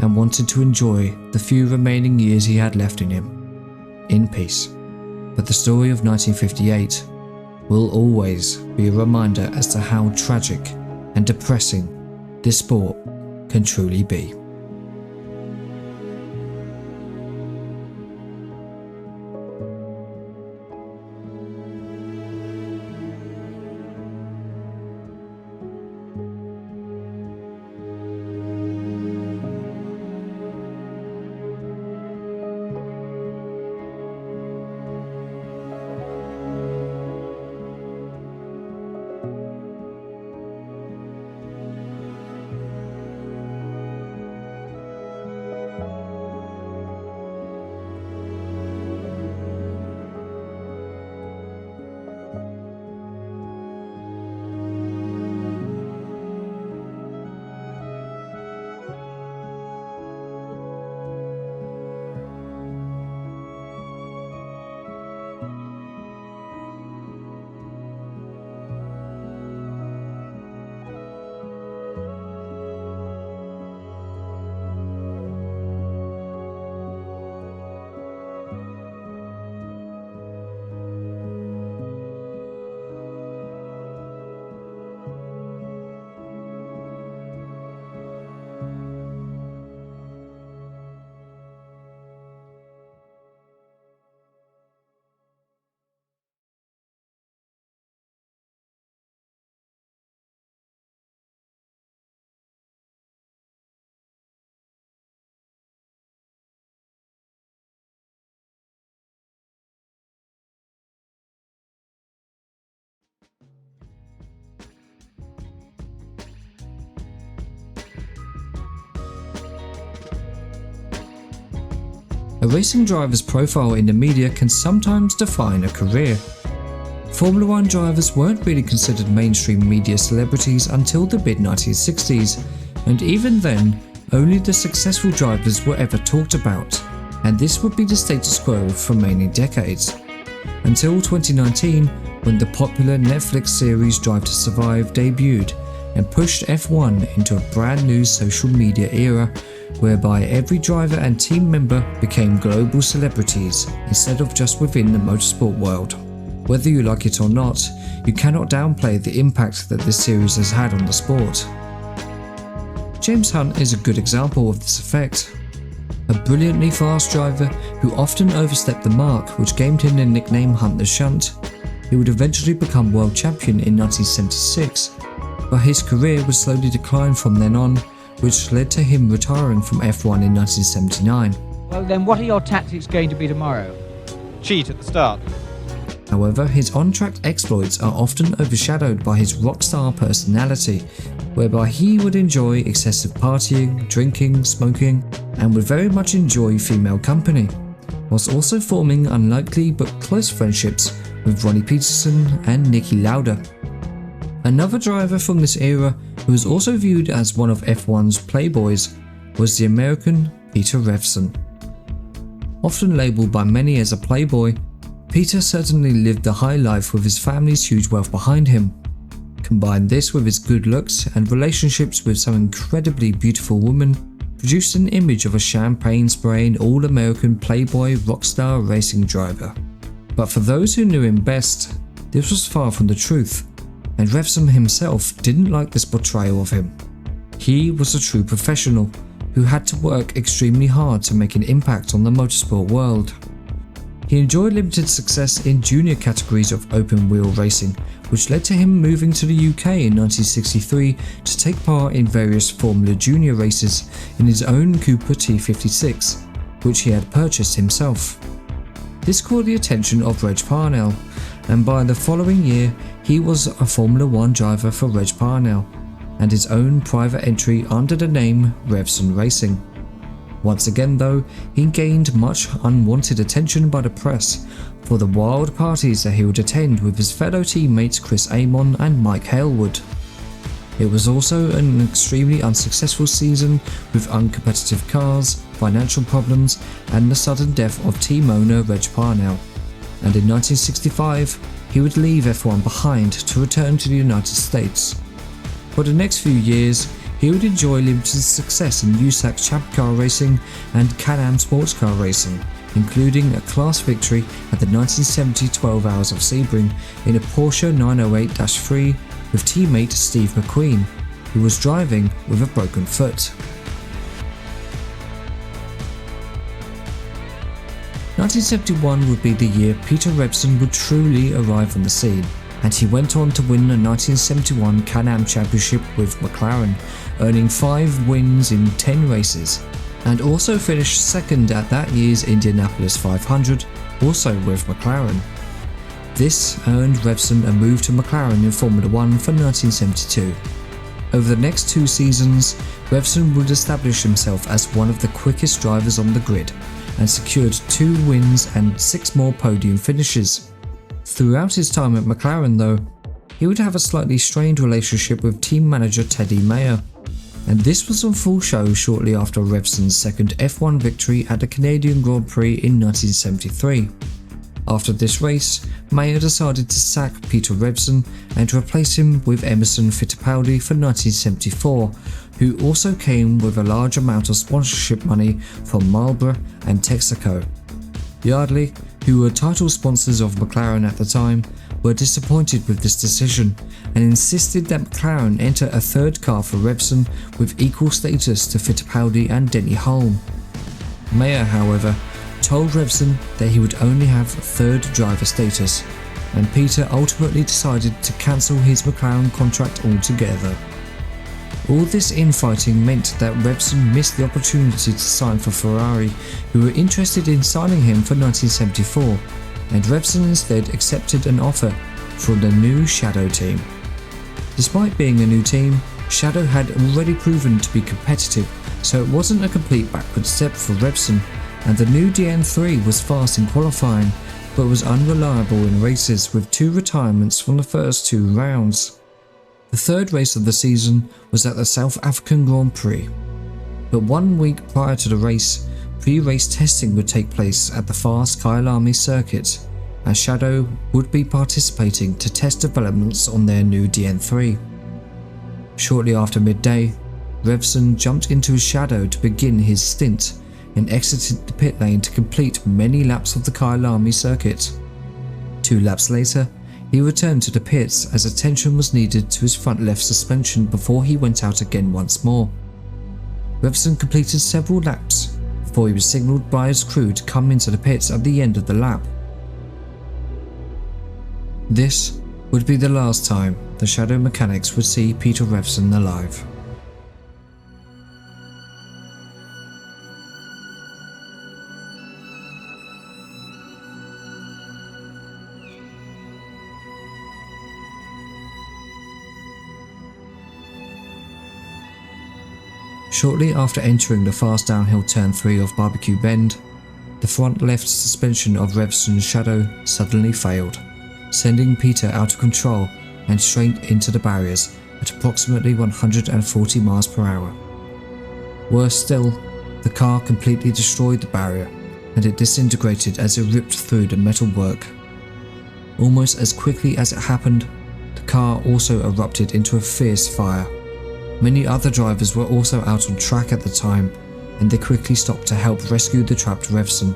and wanted to enjoy the few remaining years he had left in him, in peace. But the story of 1958 will always be a reminder as to how tragic and depressing this sport can truly be. A racing driver's profile in the media can sometimes define a career. Formula One drivers weren't really considered mainstream media celebrities until the mid-1960s, and even then, only the successful drivers were ever talked about, and this would be the status quo for many decades. Until 2019, when the popular Netflix series Drive to Survive debuted and pushed F1 into a brand new social media era whereby every driver and team member became global celebrities instead of just within the motorsport world. Whether you like it or not, you cannot downplay the impact that this series has had on the sport. James Hunt is a good example of this effect. A brilliantly fast driver who often overstepped the mark, which gained him the nickname Hunt the Shunt. He would eventually become world champion in 1976, but his career would slowly decline from then on, which led to him retiring from F1 in 1979.
Well then, what are your tactics going to be tomorrow?
Cheat at the start.
However, his on-track exploits are often overshadowed by his rockstar personality, whereby he would enjoy excessive partying, drinking, smoking, and would very much enjoy female company, whilst also forming unlikely but close friendships with Ronnie Peterson and Niki Lauda. Another driver from this era who was also viewed as one of F1's playboys was the American Peter Revson. Often labelled by many as a playboy, Peter certainly lived a high life with his family's huge wealth behind him. Combine this with his good looks and relationships with some incredibly beautiful women, produced an image of a champagne-spraying all-American playboy rockstar racing driver. But for those who knew him best, this was far from the truth, and Revson himself didn't like this portrayal of him. He was a true professional who had to work extremely hard to make an impact on the motorsport world. He enjoyed limited success in junior categories of open wheel racing, which led to him moving to the UK in 1963 to take part in various Formula Junior races in his own Cooper T56, which he had purchased himself. This caught the attention of Reg Parnell, and by the following year he was a Formula 1 driver for Reg Parnell, and his own private entry under the name Revson Racing. Once again though, he gained much unwanted attention by the press for the wild parties that he would attend with his fellow teammates Chris Amon and Mike Hailwood. It was also an extremely unsuccessful season with uncompetitive cars, financial problems and the sudden death of team owner Reg Parnell, and in 1965 he would leave F1 behind to return to the United States. For the next few years he would enjoy limited success in USAC Champ Car racing and Can-Am sports car racing, including a class victory at the 1970 12 Hours of Sebring in a Porsche 908-3 with teammate Steve McQueen, who was driving with a broken foot. 1971 would be the year Peter Revson would truly arrive on the scene, and he went on to win the 1971 Can-Am Championship with McLaren, earning 5 wins in 10 races, and also finished second at that year's Indianapolis 500, also with McLaren. This earned Revson a move to McLaren in Formula 1 for 1972. Over the next 2 seasons, Revson would establish himself as one of the quickest drivers on the grid, and secured 2 wins and 6 more podium finishes. Throughout his time at McLaren though, he would have a slightly strained relationship with team manager Teddy Mayer, and this was on full show shortly after Revson's second F1 victory at the Canadian Grand Prix in 1973. After this race, Mayer decided to sack Peter Revson and replace him with Emerson Fittipaldi for 1974, who also came with a large amount of sponsorship money from Marlboro and Texaco. Yardley, who were title sponsors of McLaren at the time, were disappointed with this decision and insisted that McLaren enter a third car for Revson with equal status to Fittipaldi and Denny Hulme. Mayer, however, told Revson that he would only have third driver status, and Peter ultimately decided to cancel his McLaren contract altogether. All this infighting meant that Revson missed the opportunity to sign for Ferrari, who were interested in signing him for 1974, and Revson instead accepted an offer from the new Shadow team. Despite being a new team, Shadow had already proven to be competitive, so it wasn't a complete backward step for Revson, and the new DN3 was fast in qualifying, but was unreliable in races with 2 retirements from the first 2 rounds. The third race of the season was at the South African Grand Prix, but 1 week prior to the race, pre-race testing would take place at the fast Kyalami circuit, as Shadow would be participating to test developments on their new DN3. Shortly after midday, Revson jumped into his Shadow to begin his stint and exited the pit lane to complete many laps of the Kyalami circuit. 2 laps later, he returned to the pits as attention was needed to his front left suspension before he went out again once more. Revson completed several laps before he was signalled by his crew to come into the pits at the end of the lap. This would be the last time the Shadow mechanics would see Peter Revson alive. Shortly after entering the fast downhill turn 3 of Barbecue Bend, the front left suspension of Revson's Shadow suddenly failed, sending Peter out of control and straight into the barriers at approximately 140 miles per hour. Worse still, the car completely destroyed the barrier and it disintegrated as it ripped through the metalwork. Almost as quickly as it happened, the car also erupted into a fierce fire. Many other drivers were also out on track at the time, and they quickly stopped to help rescue the trapped Revson.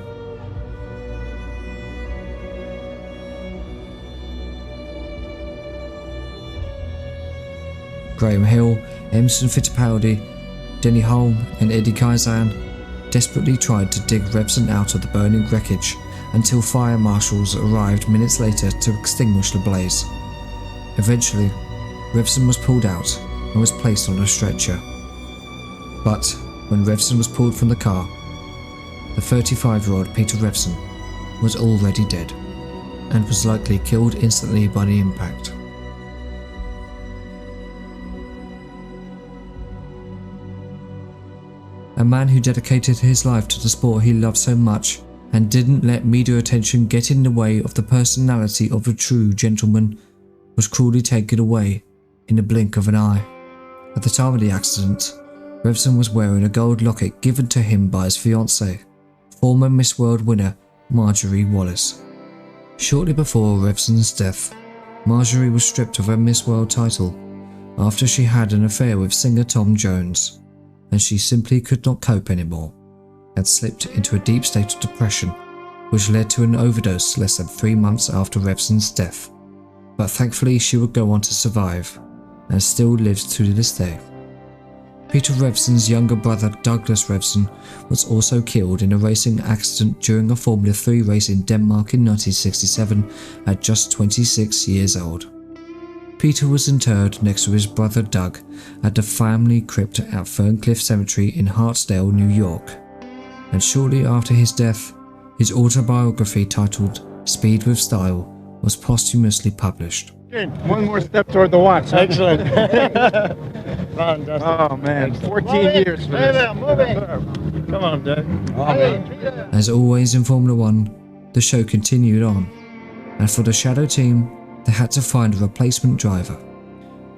Graham Hill, Emerson Fittipaldi, Denny Hulme and Eddie Kazan desperately tried to dig Revson out of the burning wreckage until fire marshals arrived minutes later to extinguish the blaze. Eventually, Revson was pulled out and was placed on a stretcher. But when Revson was pulled from the car, the 35-year-old Peter Revson was already dead and was likely killed instantly by the impact. A man who dedicated his life to the sport he loved so much and didn't let media attention get in the way of the personality of a true gentleman was cruelly taken away in the blink of an eye. At the time of the accident, Revson was wearing a gold locket given to him by his fiancée, former Miss World winner Marjorie Wallace. Shortly before Revson's death, Marjorie was stripped of her Miss World title after she had an affair with singer Tom Jones, and she simply could not cope anymore, and slipped into a deep state of depression, which led to an overdose less than 3 months after Revson's death. But thankfully she would go on to survive, and still lives to this day. Peter Revson's younger brother Douglas Revson was also killed in a racing accident during a Formula 3 race in Denmark in 1967 at just 26 years old. Peter was interred next to his brother Doug at the family crypt at Ferncliff Cemetery in Hartsdale, New York. And shortly after his death, his autobiography titled Speed with Style was posthumously published.
One more step toward the watch.
Excellent.
Oh man, 14 years for this.
Move it. Come on, Doug.
As always in Formula 1, the show continued on, and for the Shadow team, they had to find a replacement driver.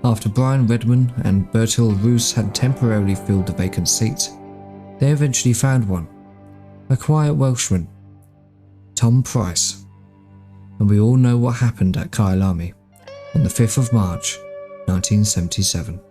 After Brian Redman and Bertil Roos had temporarily filled the vacant seat, they eventually found one, a quiet Welshman, Tom Price. And we all know what happened at Kyalami on the 5th of March, 1977.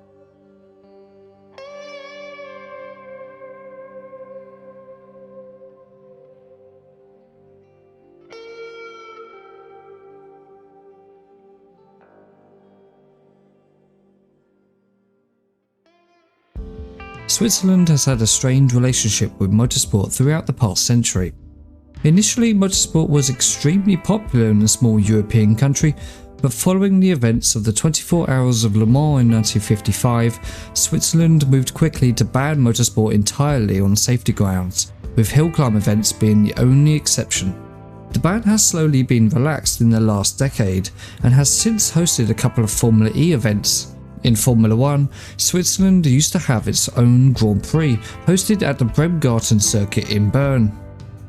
Switzerland has had a strained relationship with motorsport throughout the past century. Initially, motorsport was extremely popular in the small European country, but following the events of the 24 Hours of Le Mans in 1955, Switzerland moved quickly to ban motorsport entirely on safety grounds, with hill climb events being the only exception. The ban has slowly been relaxed in the last decade and has since hosted a couple of Formula E events. In Formula 1, Switzerland used to have its own Grand Prix, hosted at the Bremgarten circuit in Bern.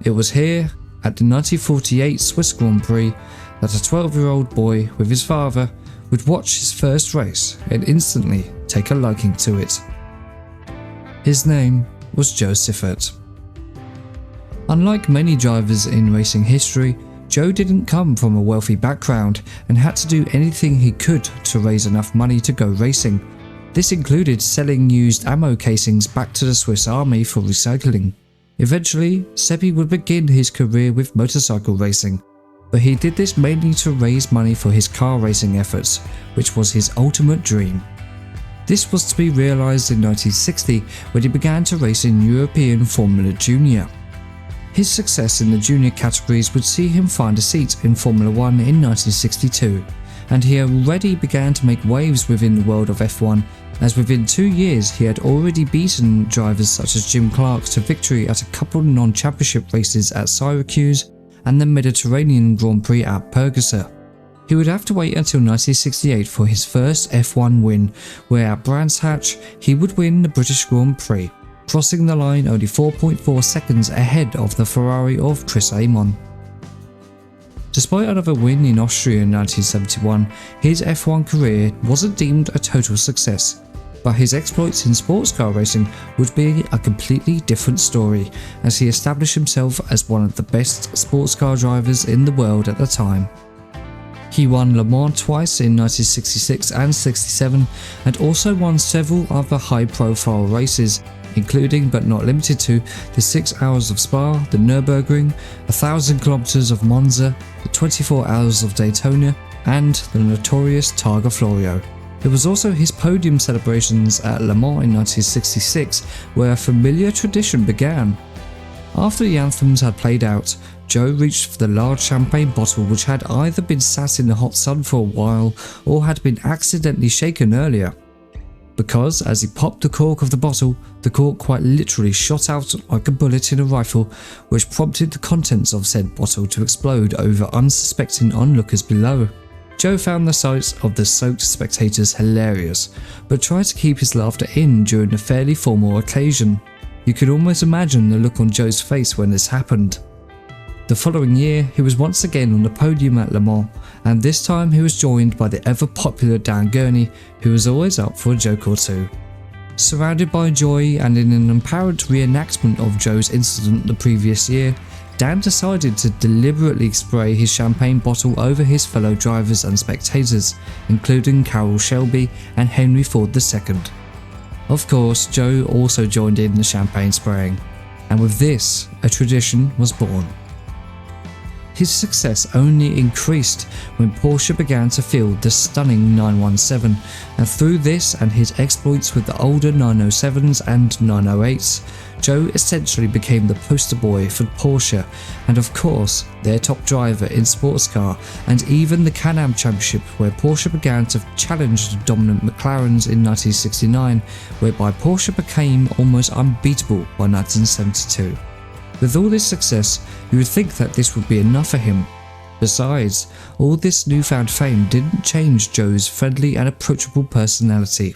It was here, at the 1948 Swiss Grand Prix, that a 12-year-old boy with his father would watch his first race and instantly take a liking to it. His name was Joe Siffert. Unlike many drivers in racing history, Joe didn't come from a wealthy background and had to do anything he could to raise enough money to go racing. This included selling used ammo casings back to the Swiss Army for recycling. Eventually, Seppi would begin his career with motorcycle racing, but he did this mainly to raise money for his car racing efforts, which was his ultimate dream. This was to be realised in 1960 when he began to race in European Formula Junior. His success in the junior categories would see him find a seat in Formula 1 in 1962, and he already began to make waves within the world of F1, as within 2 years he had already beaten drivers such as Jim Clark to victory at a couple non-championship races at Syracuse and the Mediterranean Grand Prix at Purgasa. He would have to wait until 1968 for his first F1 win, where at Brands Hatch he would win the British Grand Prix, crossing the line only 4.4 seconds ahead of the Ferrari of Chris Amon. Despite another win in Austria in 1971, his F1 career wasn't deemed a total success, but his exploits in sports car racing would be a completely different story, as he established himself as one of the best sports car drivers in the world at the time. He won Le Mans twice in 1966 and 67, and also won several other high-profile races, including but not limited to the 6 Hours of Spa, the Nürburgring, 1,000 kilometers of Monza, the 24 Hours of Daytona, and the notorious Targa Florio. It was also his podium celebrations at Le Mans in 1966 where a familiar tradition began. After the anthems had played out, Joe reached for the large champagne bottle which had either been sat in the hot sun for a while or had been accidentally shaken earlier. Because as he popped the cork of the bottle, the cork quite literally shot out like a bullet in a rifle, which prompted the contents of said bottle to explode over unsuspecting onlookers below. Joe found the sight of the soaked spectators hilarious, but tried to keep his laughter in during a fairly formal occasion. You could almost imagine the look on Joe's face when this happened. The following year, he was once again on the podium at Le Mans, and this time he was joined by the ever-popular Dan Gurney, who was always up for a joke or two. Surrounded by joy and in an apparent reenactment of Joe's incident the previous year, Dan decided to deliberately spray his champagne bottle over his fellow drivers and spectators, including Carroll Shelby and Henry Ford II. Of course, Joe also joined in the champagne spraying, and with this, a tradition was born. His success only increased when Porsche began to field the stunning 917, and through this and his exploits with the older 907s and 908s, Joe essentially became the poster boy for Porsche and of course their top driver in sports car, and even the Can-Am Championship, where Porsche began to challenge the dominant McLarens in 1969, whereby Porsche became almost unbeatable by 1972. With all this success, you would think that this would be enough for him. Besides, all this newfound fame didn't change Joe's friendly and approachable personality.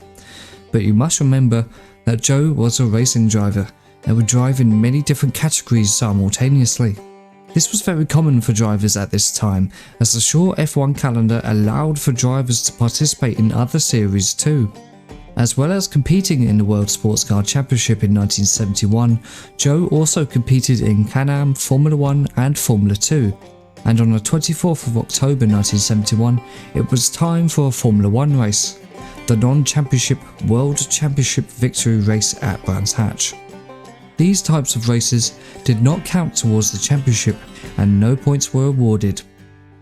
But you must remember that Joe was a racing driver and would drive in many different categories simultaneously. This was very common for drivers at this time, as the short F1 calendar allowed for drivers to participate in other series too. As well as competing in the World Sports Car Championship in 1971, Joe also competed in Can-Am, Formula 1 and Formula 2, and on the 24th of October 1971, it was time for a Formula 1 race, the non-championship World Championship Victory Race at Brands Hatch. These types of races did not count towards the championship and no points were awarded.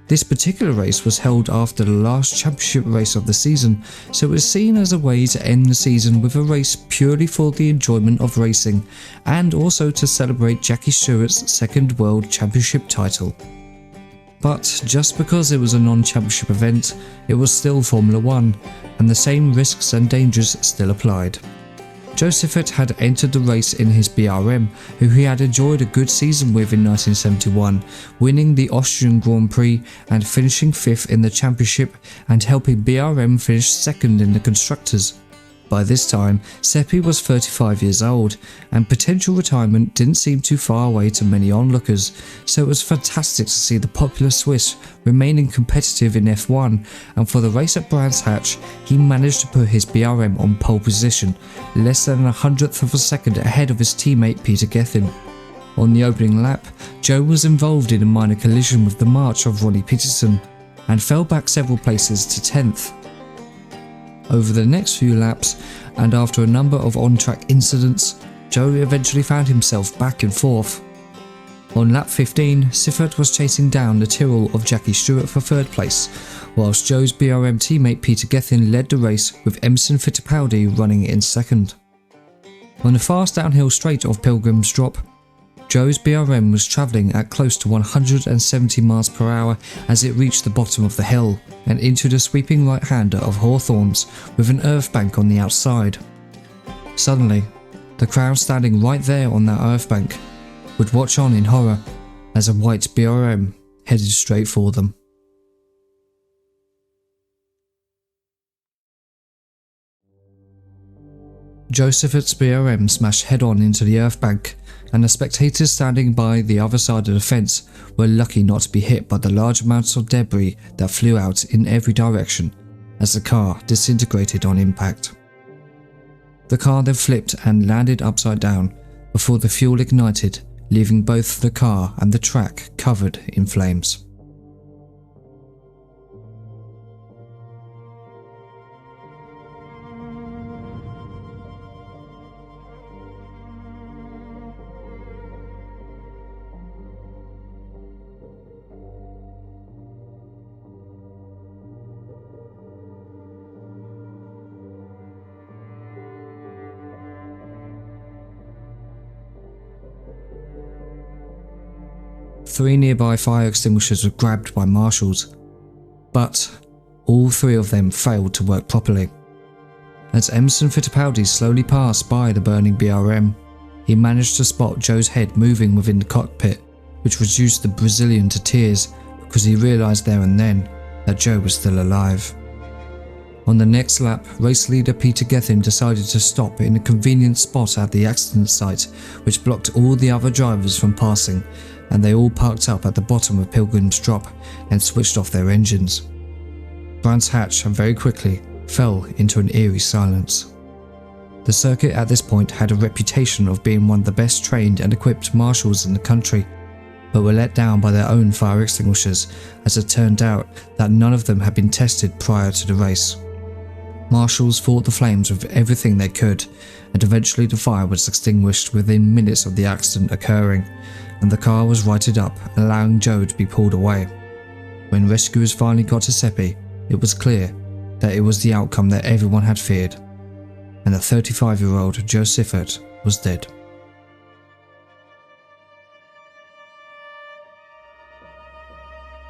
This particular race was held after the last championship race of the season, so it was seen as a way to end the season with a race purely for the enjoyment of racing, and also to celebrate Jackie Stewart's second World Championship title. But just because it was a non-championship event, it was still Formula 1, and the same risks and dangers still applied. Joe Siffert had entered the race in his BRM, who he had enjoyed a good season with in 1971, winning the Austrian Grand Prix and finishing 5th in the championship and helping BRM finish 2nd in the Constructors. By this time, Seppi was 35 years old, and potential retirement didn't seem too far away to many onlookers, so it was fantastic to see the popular Swiss remaining competitive in F1, and for the race at Brands Hatch, he managed to put his BRM on pole position, less than 100th of a second ahead of his teammate Peter Gethin. On the opening lap, Joe was involved in a minor collision with the march of Ronnie Peterson, and fell back several places to 10th. Over the next few laps, and after a number of on-track incidents, Joe eventually found himself back in 4th. On lap 15, Siffert was chasing down the Tyrrell of Jackie Stewart for 3rd place, whilst Joe's BRM teammate Peter Gethin led the race with Emerson Fittipaldi running in 2nd. On the fast downhill straight of Pilgrim's Drop, Joe's BRM was travelling at close to 170 miles per hour as it reached the bottom of the hill and into the sweeping right-hander of Hawthorns with an earth bank on the outside. Suddenly, the crowd standing right there on that earth bank would watch on in horror as a white BRM headed straight for them. Joe Siffert's BRM smashed head-on into the earth bank, and the spectators standing by the other side of the fence were lucky not to be hit by the large amounts of debris that flew out in every direction as the car disintegrated on impact. The car then flipped and landed upside down before the fuel ignited, leaving both the car and the track covered in flames. 3 nearby fire extinguishers were grabbed by marshals, but all 3 of them failed to work properly. As Emerson Fittipaldi slowly passed by the burning BRM, he managed to spot Joe's head moving within the cockpit, which reduced the Brazilian to tears because he realised there and then that Joe was still alive. On the next lap, race leader Peter Gethin decided to stop in a convenient spot at the accident site, which blocked all the other drivers from passing, and they all parked up at the bottom of Pilgrim's Drop and switched off their engines. Brands Hatch very quickly fell into an eerie silence. The circuit at this point had a reputation of being one of the best trained and equipped marshals in the country, but were let down by their own fire extinguishers, as it turned out that none of them had been tested prior to the race. Marshals fought the flames with everything they could, and eventually the fire was extinguished within minutes of the accident occurring, and the car was righted up, allowing Joe to be pulled away. When rescuers finally got to Seppi, it was clear that it was the outcome that everyone had feared, and the 35-year-old Joe Siffert was dead.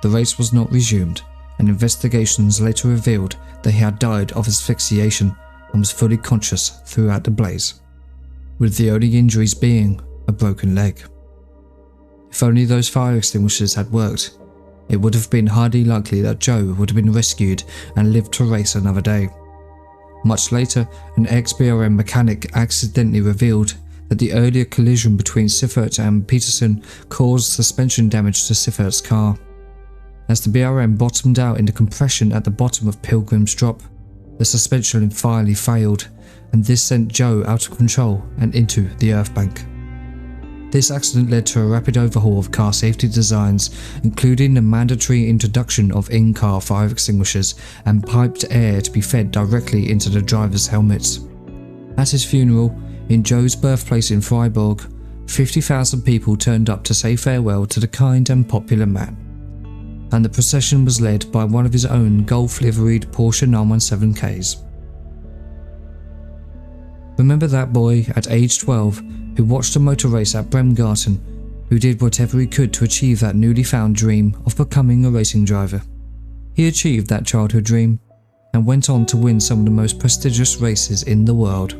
The race was not resumed, and investigations later revealed that he had died of asphyxiation and was fully conscious throughout the blaze, with the only injuries being a broken leg. If only those fire extinguishers had worked, it would have been highly likely that Joe would have been rescued and lived to race another day. Much later, an ex-BRM mechanic accidentally revealed that the earlier collision between Siffert and Peterson caused suspension damage to Siffert's car. As the BRM bottomed out into compression at the bottom of Pilgrim's Drop, the suspension finally failed, and this sent Joe out of control and into the earth bank. This accident led to a rapid overhaul of car safety designs, including the mandatory introduction of in-car fire extinguishers and piped air to be fed directly into the driver's helmets. At his funeral, in Joe's birthplace in Freiburg, 50,000 people turned up to say farewell to the kind and popular man, and the procession was led by one of his own Golf-liveried Porsche 917Ks. Remember that boy at age 12 who watched a motor race at Bremgarten, who did whatever he could to achieve that newly found dream of becoming a racing driver? He achieved that childhood dream and went on to win some of the most prestigious races in the world,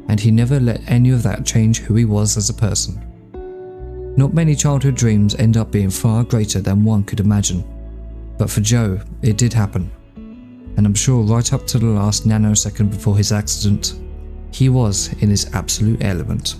and he never let any of that change who he was as a person. Not many childhood dreams end up being far greater than one could imagine, but for Joe, it did happen, and I'm sure right up to the last nanosecond before his accident, he was in his absolute element.